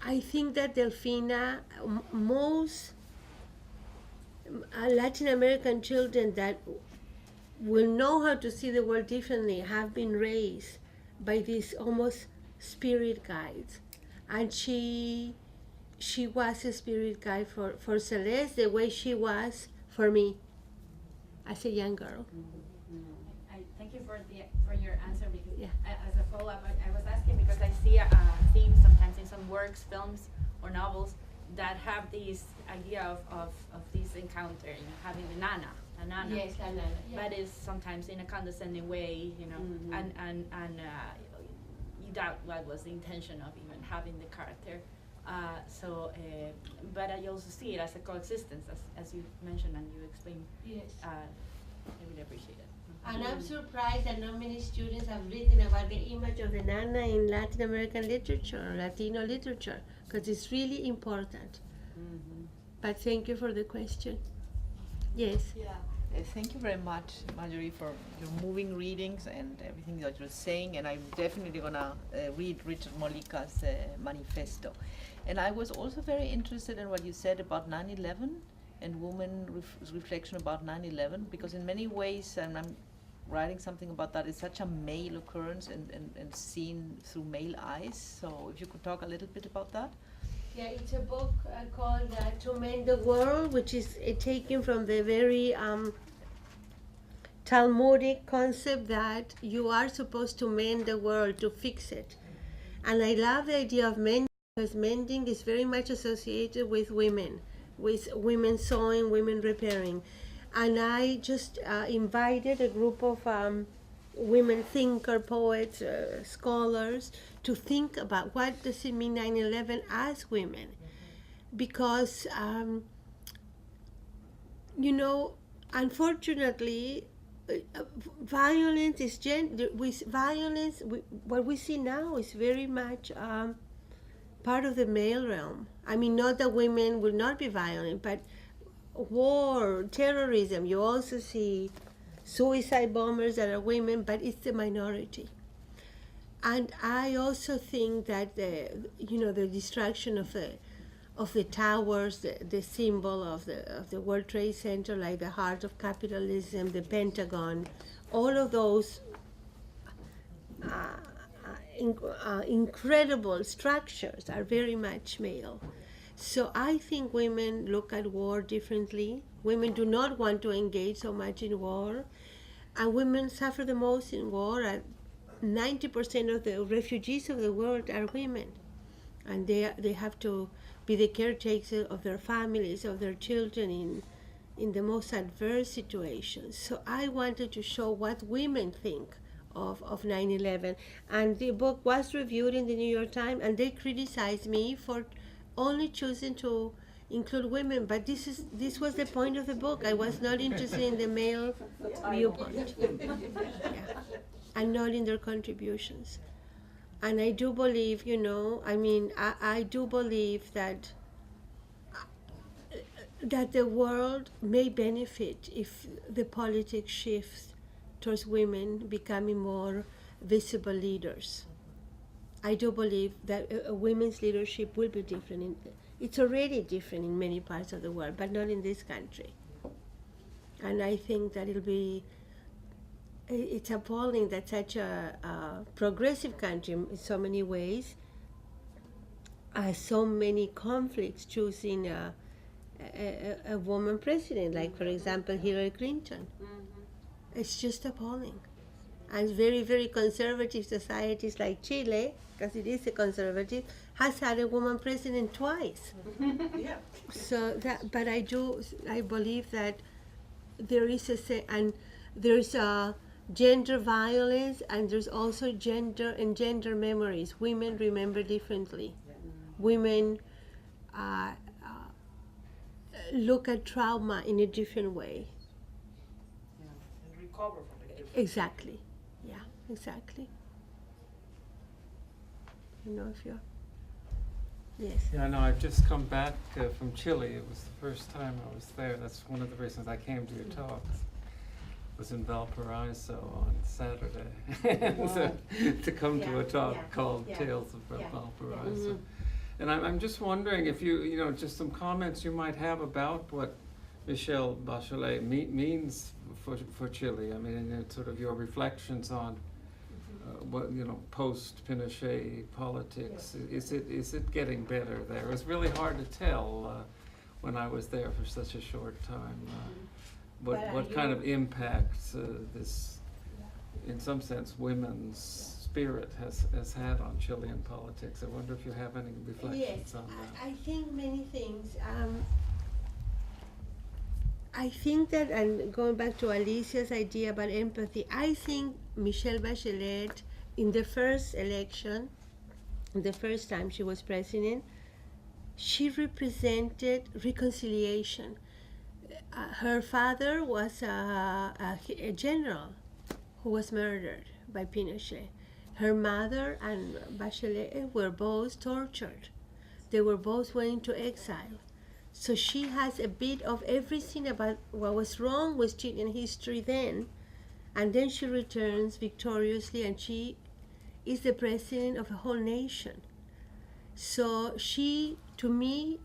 I think that Delfina, most Latin American children that will know how to see the world differently have been raised by these almost spirit guides. And she was a spirit guide for Celeste the way she was for me as a young girl. Thank you for your answer, because Yeah. As a follow-up, I was asking because I see a theme sometimes in some works, films, or novels that have this idea of this encounter, having the nana. Yes, la nana. But it's sometimes in a condescending way, and you doubt what was the intention of even having the character. But I also see it as a coexistence, as you mentioned and you explained. Yes. I really appreciate it. And I'm surprised that not many students have written about the image of the nana in Latin American literature or Latino literature, because it's really important. But thank you for the question. Yes. Yeah, Thank you very much, Marjorie, for your moving readings and everything that you're saying. And I'm definitely going to read Richard Mollica's manifesto. And I was also very interested in what you said about 9/11 and women reflection about 9/11, because in many ways, and I'm writing something about that, it's such a male occurrence and seen through male eyes. So if you could talk a little bit about that. Yeah, it's a book called To Mend the World, which is taken from the very Talmudic concept that you are supposed to mend the world, to fix it. And I love the idea of mending, because mending is very much associated with women sewing, women repairing. And I just invited a group of women thinker, poets, scholars, to think about what does it mean 9/11 as women. Because, you know, unfortunately, violence is what we see now is very much part of the male realm. I mean, not that women will not be violent, but war, terrorism, you also see suicide bombers that are women, but it's the minority. And I also think that the destruction of the towers, the symbol of the World Trade Center, like the heart of capitalism, the Pentagon, all of those incredible structures are very much male. So I think women look at war differently. Women do not want to engage so much in war, and women suffer the most in war. And 90% of the refugees of the world are women, and they have to be the caretakers of their families, of their children in the most adverse situations. So I wanted to show what women think of 9/11, and the book was reviewed in the New York Times, and they criticized me for only choosing to include women, but this was the point of the book. I was not interested in the male viewpoint, and not in their contributions. And I do believe, I do believe that the world may benefit if the politics shifts towards women becoming more visible leaders. I do believe that women's leadership will be different. It's already different in many parts of the world, but not in this country. And I think that it's appalling that such a progressive country in so many ways has so many conflicts choosing a woman president, like, for example, Hillary Clinton. It's just appalling. And very, very conservative societies like Chile, because it is a conservative, has had a woman president twice. So but I believe that there is there's gender violence, and there's also gender memories. Women remember differently. Women look at trauma in a different way. And recover from it. Exactly. Yeah, exactly. If you're... Yes. Yeah, no, I've just come back from Chile. It was the first time I was there. That's one of the reasons I came to your talk. I was in Valparaíso on Saturday. So, to come to a talk called Tales of Valparaíso. And I'm just wondering if you just some comments you might have about what Michelle Bachelet means for Chile. I mean, and sort of your reflections on what post-Pinochet politics. Is it getting better there? It was really hard to tell when I was there for such a short time. What kind of impact this, in some sense, women's spirit has had on Chilean politics? I wonder if you have any reflections on that. I think many things. I think that, and going back to Alicia's idea about empathy, I think Michelle Bachelet, in the first election, the first time she was president, she represented reconciliation. Her father was a general who was murdered by Pinochet. Her mother and Bachelet were both tortured. They were both went into exile. So she has a bit of everything about what was wrong with Chilean history then, and then she returns victoriously, and she is the president of a whole nation. So she, to me,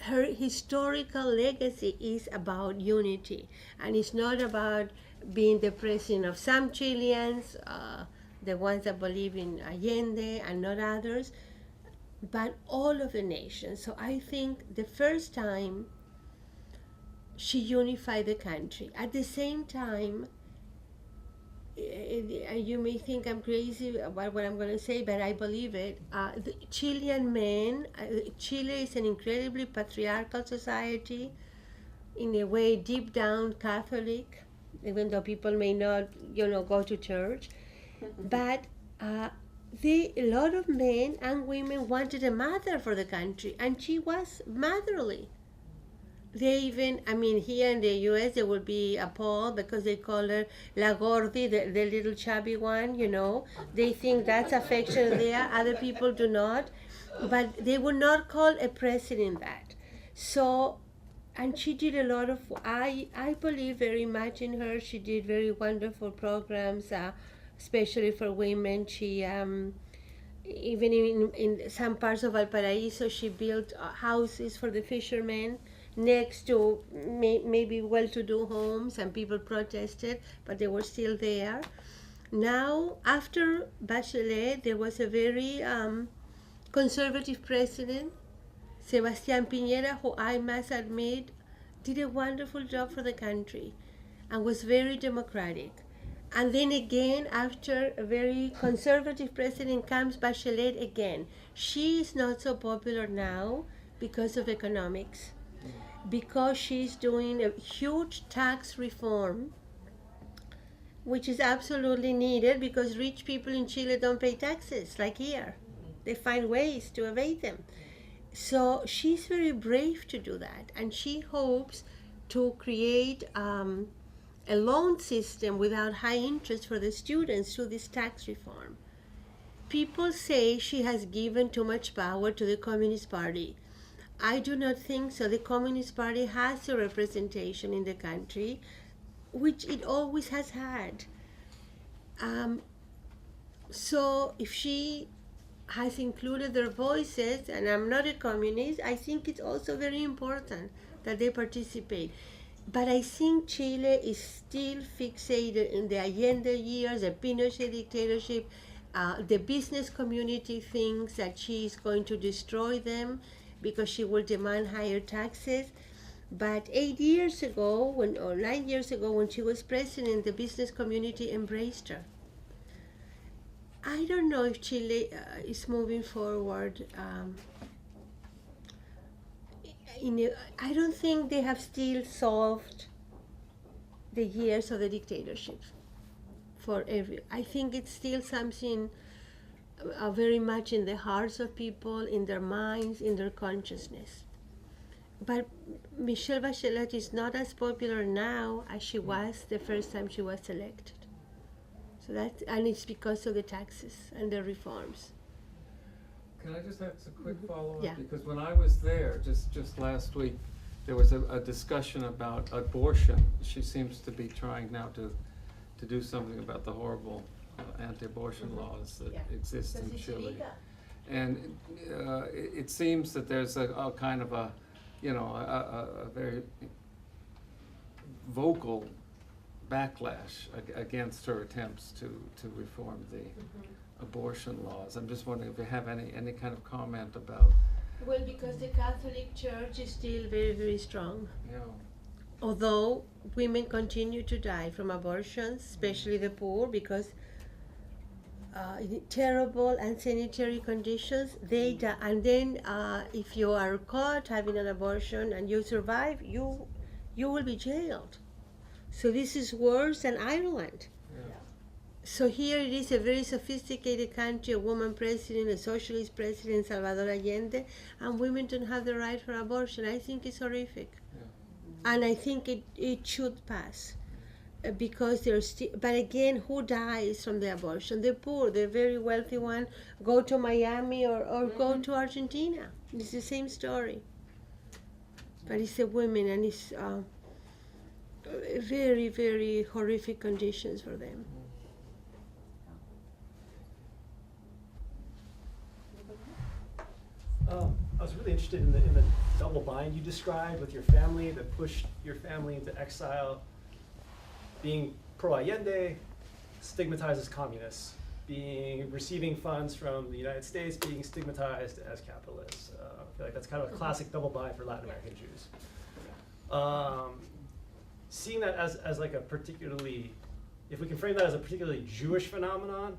her historical legacy is about unity, and it's not about being the president of some Chileans, the ones that believe in Allende and not others, but all of the nations. So I think the first time she unified the country. At the same time, you may think I'm crazy about what I'm going to say, but I believe it. The Chilean men, Chile is an incredibly patriarchal society, in a way deep down Catholic, even though people may not, go to church. But a lot of men and women wanted a mother for the country, and she was motherly. They even, here in the U.S., they would be appalled because they call her La Gordi, the little chubby one, They think that's affection there. Other people do not. But they would not call a president that. So, and she did a lot of, I believe very much in her. She did very wonderful programs, especially for women. She, even in some parts of Valparaíso, she built houses for the fishermen next to maybe well-to-do homes, and people protested, but they were still there. Now, after Bachelet, there was a very conservative president, Sebastián Piñera, who I must admit did a wonderful job for the country and was very democratic. And then again, after a very conservative president comes Bachelet again. She is not so popular now because of economics, because she's doing a huge tax reform, which is absolutely needed because rich people in Chile don't pay taxes like here. They find ways to evade them. So she's very brave to do that, and she hopes to create a loan system without high interest for the students through this tax reform. People say she has given too much power to the Communist Party. I do not think so. The Communist Party has a representation in the country, which it always has had. So if she has included their voices, and I'm not a communist, I think it's also very important that they participate. But I think Chile is still fixated in the Allende years, the Pinochet dictatorship. The business community thinks that she is going to destroy them because she will demand higher taxes. But 8 years ago, or 9 years ago, when she was president, the business community embraced her. I don't know if Chile is moving forward. I don't think they have still solved the years of the dictatorship I think it's still something very much in the hearts of people, in their minds, in their consciousness. But Michelle Bachelet is not as popular now as she was the first time she was elected. So and it's because of the taxes and the reforms. Can I just ask a quick follow-up? Yeah. Because when I was there, just last week, there was a discussion about abortion. She seems to be trying now to do something about the horrible anti-abortion laws that exist in Chile. And it seems that there's a kind of a very vocal backlash against her attempts to reform the abortion laws. I'm just wondering if you have any kind of comment about. Well, because the Catholic Church is still very, very strong. Yeah. Although women continue to die from abortions, especially the poor, because in terrible unsanitary conditions, they die. And then if you are caught having an abortion and you survive, you will be jailed. So this is worse than Ireland. Yeah. So here it is a very sophisticated country, a woman president, a socialist president, Salvador Allende, and women don't have the right for abortion. I think it's horrific. Yeah. And I think it should pass. Because there's still, but again, who dies from the abortion? The poor, the very wealthy one, go to Miami or go to Argentina. It's the same story. but it's the women, and it's very, very horrific conditions for them. I was really interested in the double bind you described with your family that pushed your family into exile, being pro-Allende, stigmatized as communists, receiving funds from the United States, being stigmatized as capitalists. I feel like that's kind of a classic double bind for Latin American Jews. Seeing that as like a particularly, if we can frame that as a particularly Jewish phenomenon,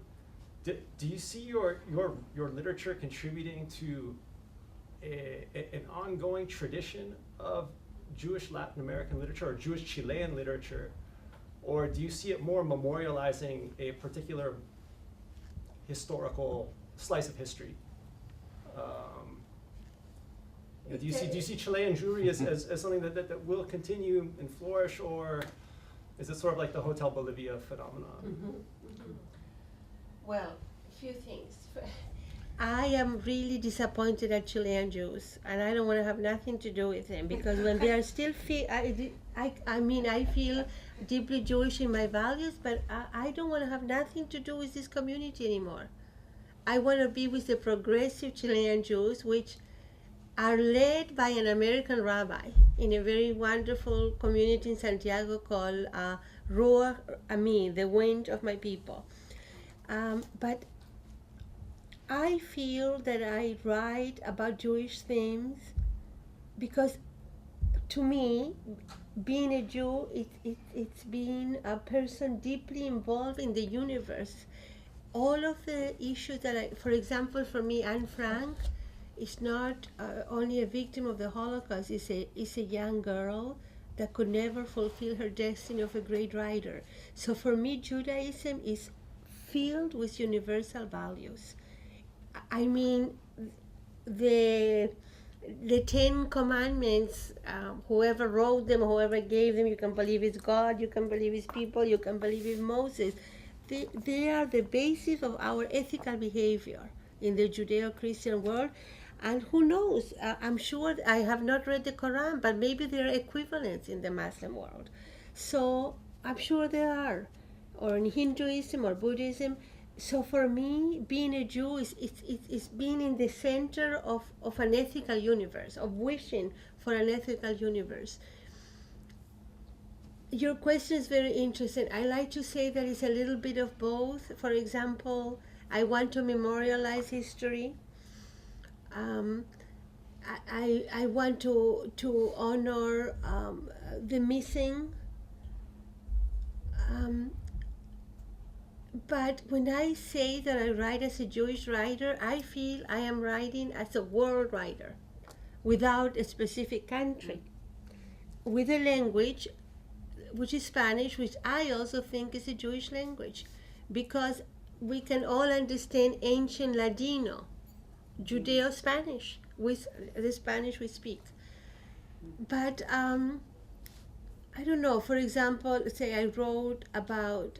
do you see your literature contributing to an ongoing tradition of Jewish Latin American literature or Jewish Chilean literature, or do you see it more memorializing a particular historical slice of history? Do you see Chilean Jewry as something that will continue and flourish, or is it sort of like the Hotel Bolivia phenomenon? Well, a few things. I am really disappointed at Chilean Jews, and I don't want to have nothing to do with them, because when they are still I feel deeply Jewish in my values, but I don't want to have nothing to do with this community anymore. I want to be with the progressive Chilean Jews, which are led by an American rabbi in a very wonderful community in Santiago called Ruach Ami, the wind of my people. But I feel that I write about Jewish themes because, to me, being a Jew, it's being a person deeply involved in the universe. All of the issues that for example, for me, Anne Frank is not only a victim of the Holocaust, is a young girl that could never fulfill her destiny of a great writer. So for me, Judaism is filled with universal values. I mean, the 10 Commandments, whoever wrote them, whoever gave them, you can believe it's God, you can believe it's people, you can believe it's Moses. They are the basis of our ethical behavior in the Judeo-Christian world. And who knows, I'm sure, I have not read the Quran, but maybe there are equivalents in the Muslim world. So I'm sure there are, or in Hinduism or Buddhism. So for me, being a Jew is being in the center of an ethical universe, of wishing for an ethical universe. Your question is very interesting. I like to say that it's a little bit of both. For example, I want to memorialize history. I want to honor the missing. But when I say that I write as a Jewish writer, I feel I am writing as a world writer, without a specific country, with a language which is Spanish, which I also think is a Jewish language, because we can all understand ancient Ladino, Judeo-Spanish, with the Spanish we speak. But I don't know, for example, say I wrote about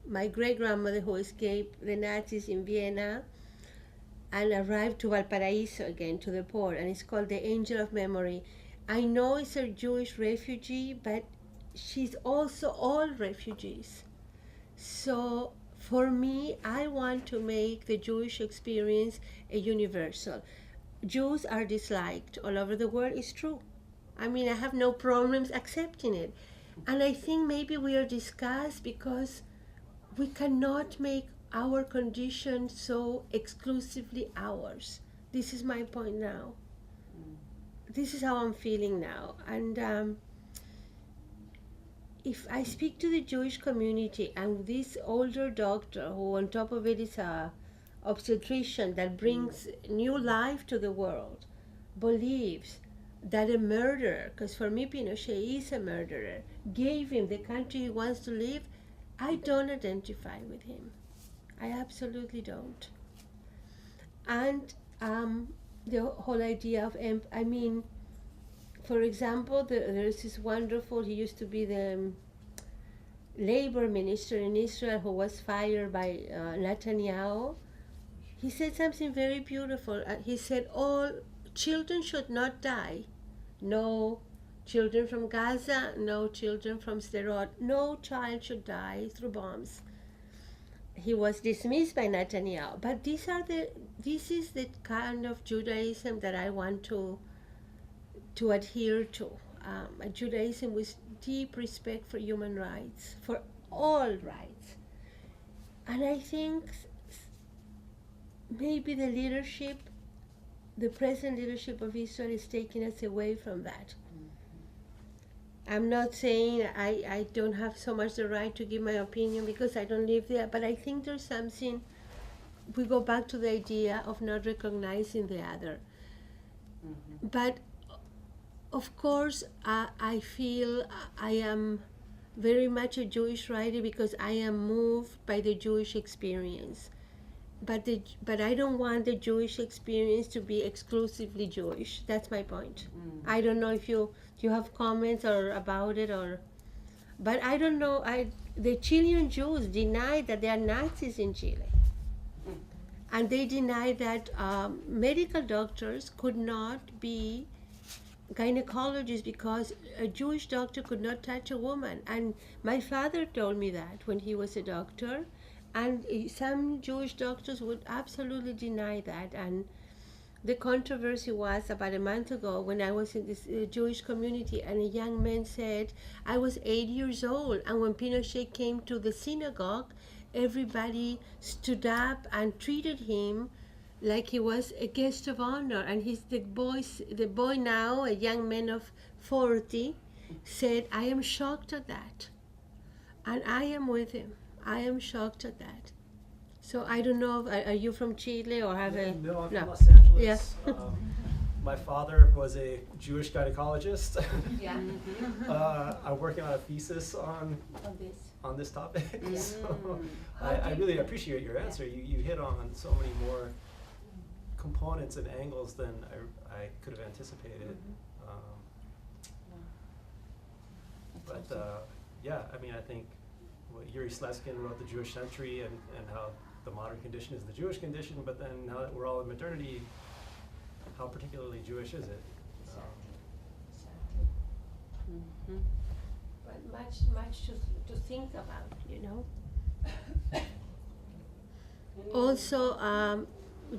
my great-grandmother who escaped the Nazis in Vienna and arrived to Valparaíso again, to the port, and it's called The Angel of Memory. I know it's a Jewish refugee, but she's also all refugees. So for me, I want to make the Jewish experience a universal. Jews are disliked all over the world, it's true. I mean, I have no problems accepting it. And I think maybe we are discussed because we cannot make our condition so exclusively ours. This is my point now. This is how I'm feeling now. And if I speak to the Jewish community and this older doctor, who on top of it is a obstetrician that brings new life to the world, believes that a murderer, because for me Pinochet is a murderer, gave him the country he wants to live, I don't identify with him. I absolutely don't. And the whole idea of, I mean, for example, there's this wonderful, he used to be the labor minister in Israel who was fired by Netanyahu. He said something very beautiful. He said, all children should not die No children from Gaza, no children from Sderot, no child should die through bombs. He was dismissed by Netanyahu. But this is the kind of Judaism that I want to adhere to. A Judaism with deep respect for human rights, for all rights. And I think maybe the present leadership of Israel is taking us away from that. I'm not saying I don't have so much the right to give my opinion because I don't live there, but I think there's something, we go back to the idea of not recognizing the other. But of course, I feel I am very much a Jewish writer because I am moved by the Jewish experience. But I don't want the Jewish experience to be exclusively Jewish. That's my point. I don't know if you have comments about it, but I don't know. The Chilean Jews deny that they are Nazis in Chile, and they deny that medical doctors could not be gynecologists because a Jewish doctor could not touch a woman. And my father told me that when he was a doctor. And some Jewish doctors would absolutely deny that. And the controversy was about a month ago when I was in this Jewish community, and a young man said, I was 8 years old, and when Pinochet came to the synagogue, everybody stood up and treated him like he was a guest of honor. And the boy now, a young man of 40, said, I am shocked at that. And I am with him. I am shocked at that. So I don't know, are you from Chile or have a... No, I'm from Los Angeles. Yes. My father was a Jewish gynecologist. Yeah. I'm working on a thesis on this topic. Yeah. So I really appreciate your answer. You hit on so many more components and angles than I could have anticipated. Yeah, I mean, I think Yuri Sleskin wrote The Jewish Century and how the modern condition is the Jewish condition, but then now that we're all in modernity, how particularly Jewish is it? But much to think about, you know. Also,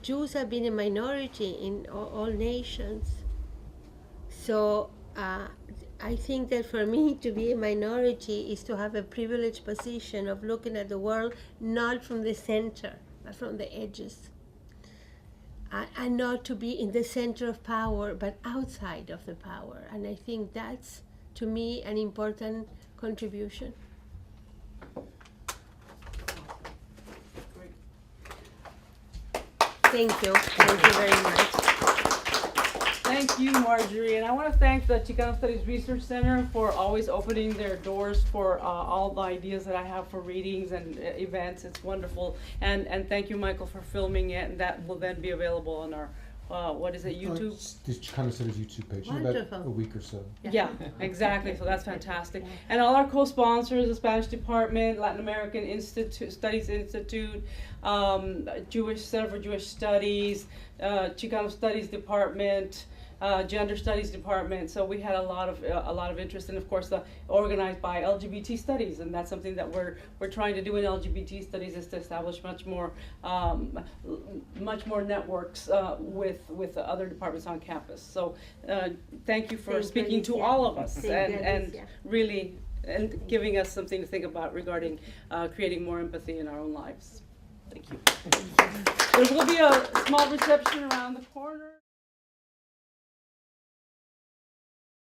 Jews have been a minority in all nations. So I think that for me to be a minority is to have a privileged position of looking at the world not from the center, but from the edges. And not to be in the center of power, but outside of the power. And I think that's, to me, an important contribution. Thank you. Thank you very much. Thank you, Marjorie. And I want to thank the Chicano Studies Research Center for always opening their doors for all the ideas that I have for readings and events. It's wonderful. And thank you, Michael, for filming it. And that will then be available on our, what is it, YouTube? The Chicano Studies YouTube page in about a week or so. Yeah, exactly. So that's fantastic. And all our co-sponsors, the Spanish Department, Latin American Studies Institute, Jewish Center for Jewish Studies, Chicano Studies Department, Gender Studies Department. So we had a lot of interest, and of course, organized by LGBT Studies, and that's something that we're trying to do in LGBT Studies, is to establish much more networks with the other departments on campus. So thank you for speaking to all of us and really and giving us something to think about regarding creating more empathy in our own lives. Thank you. There will be a small reception around the corner.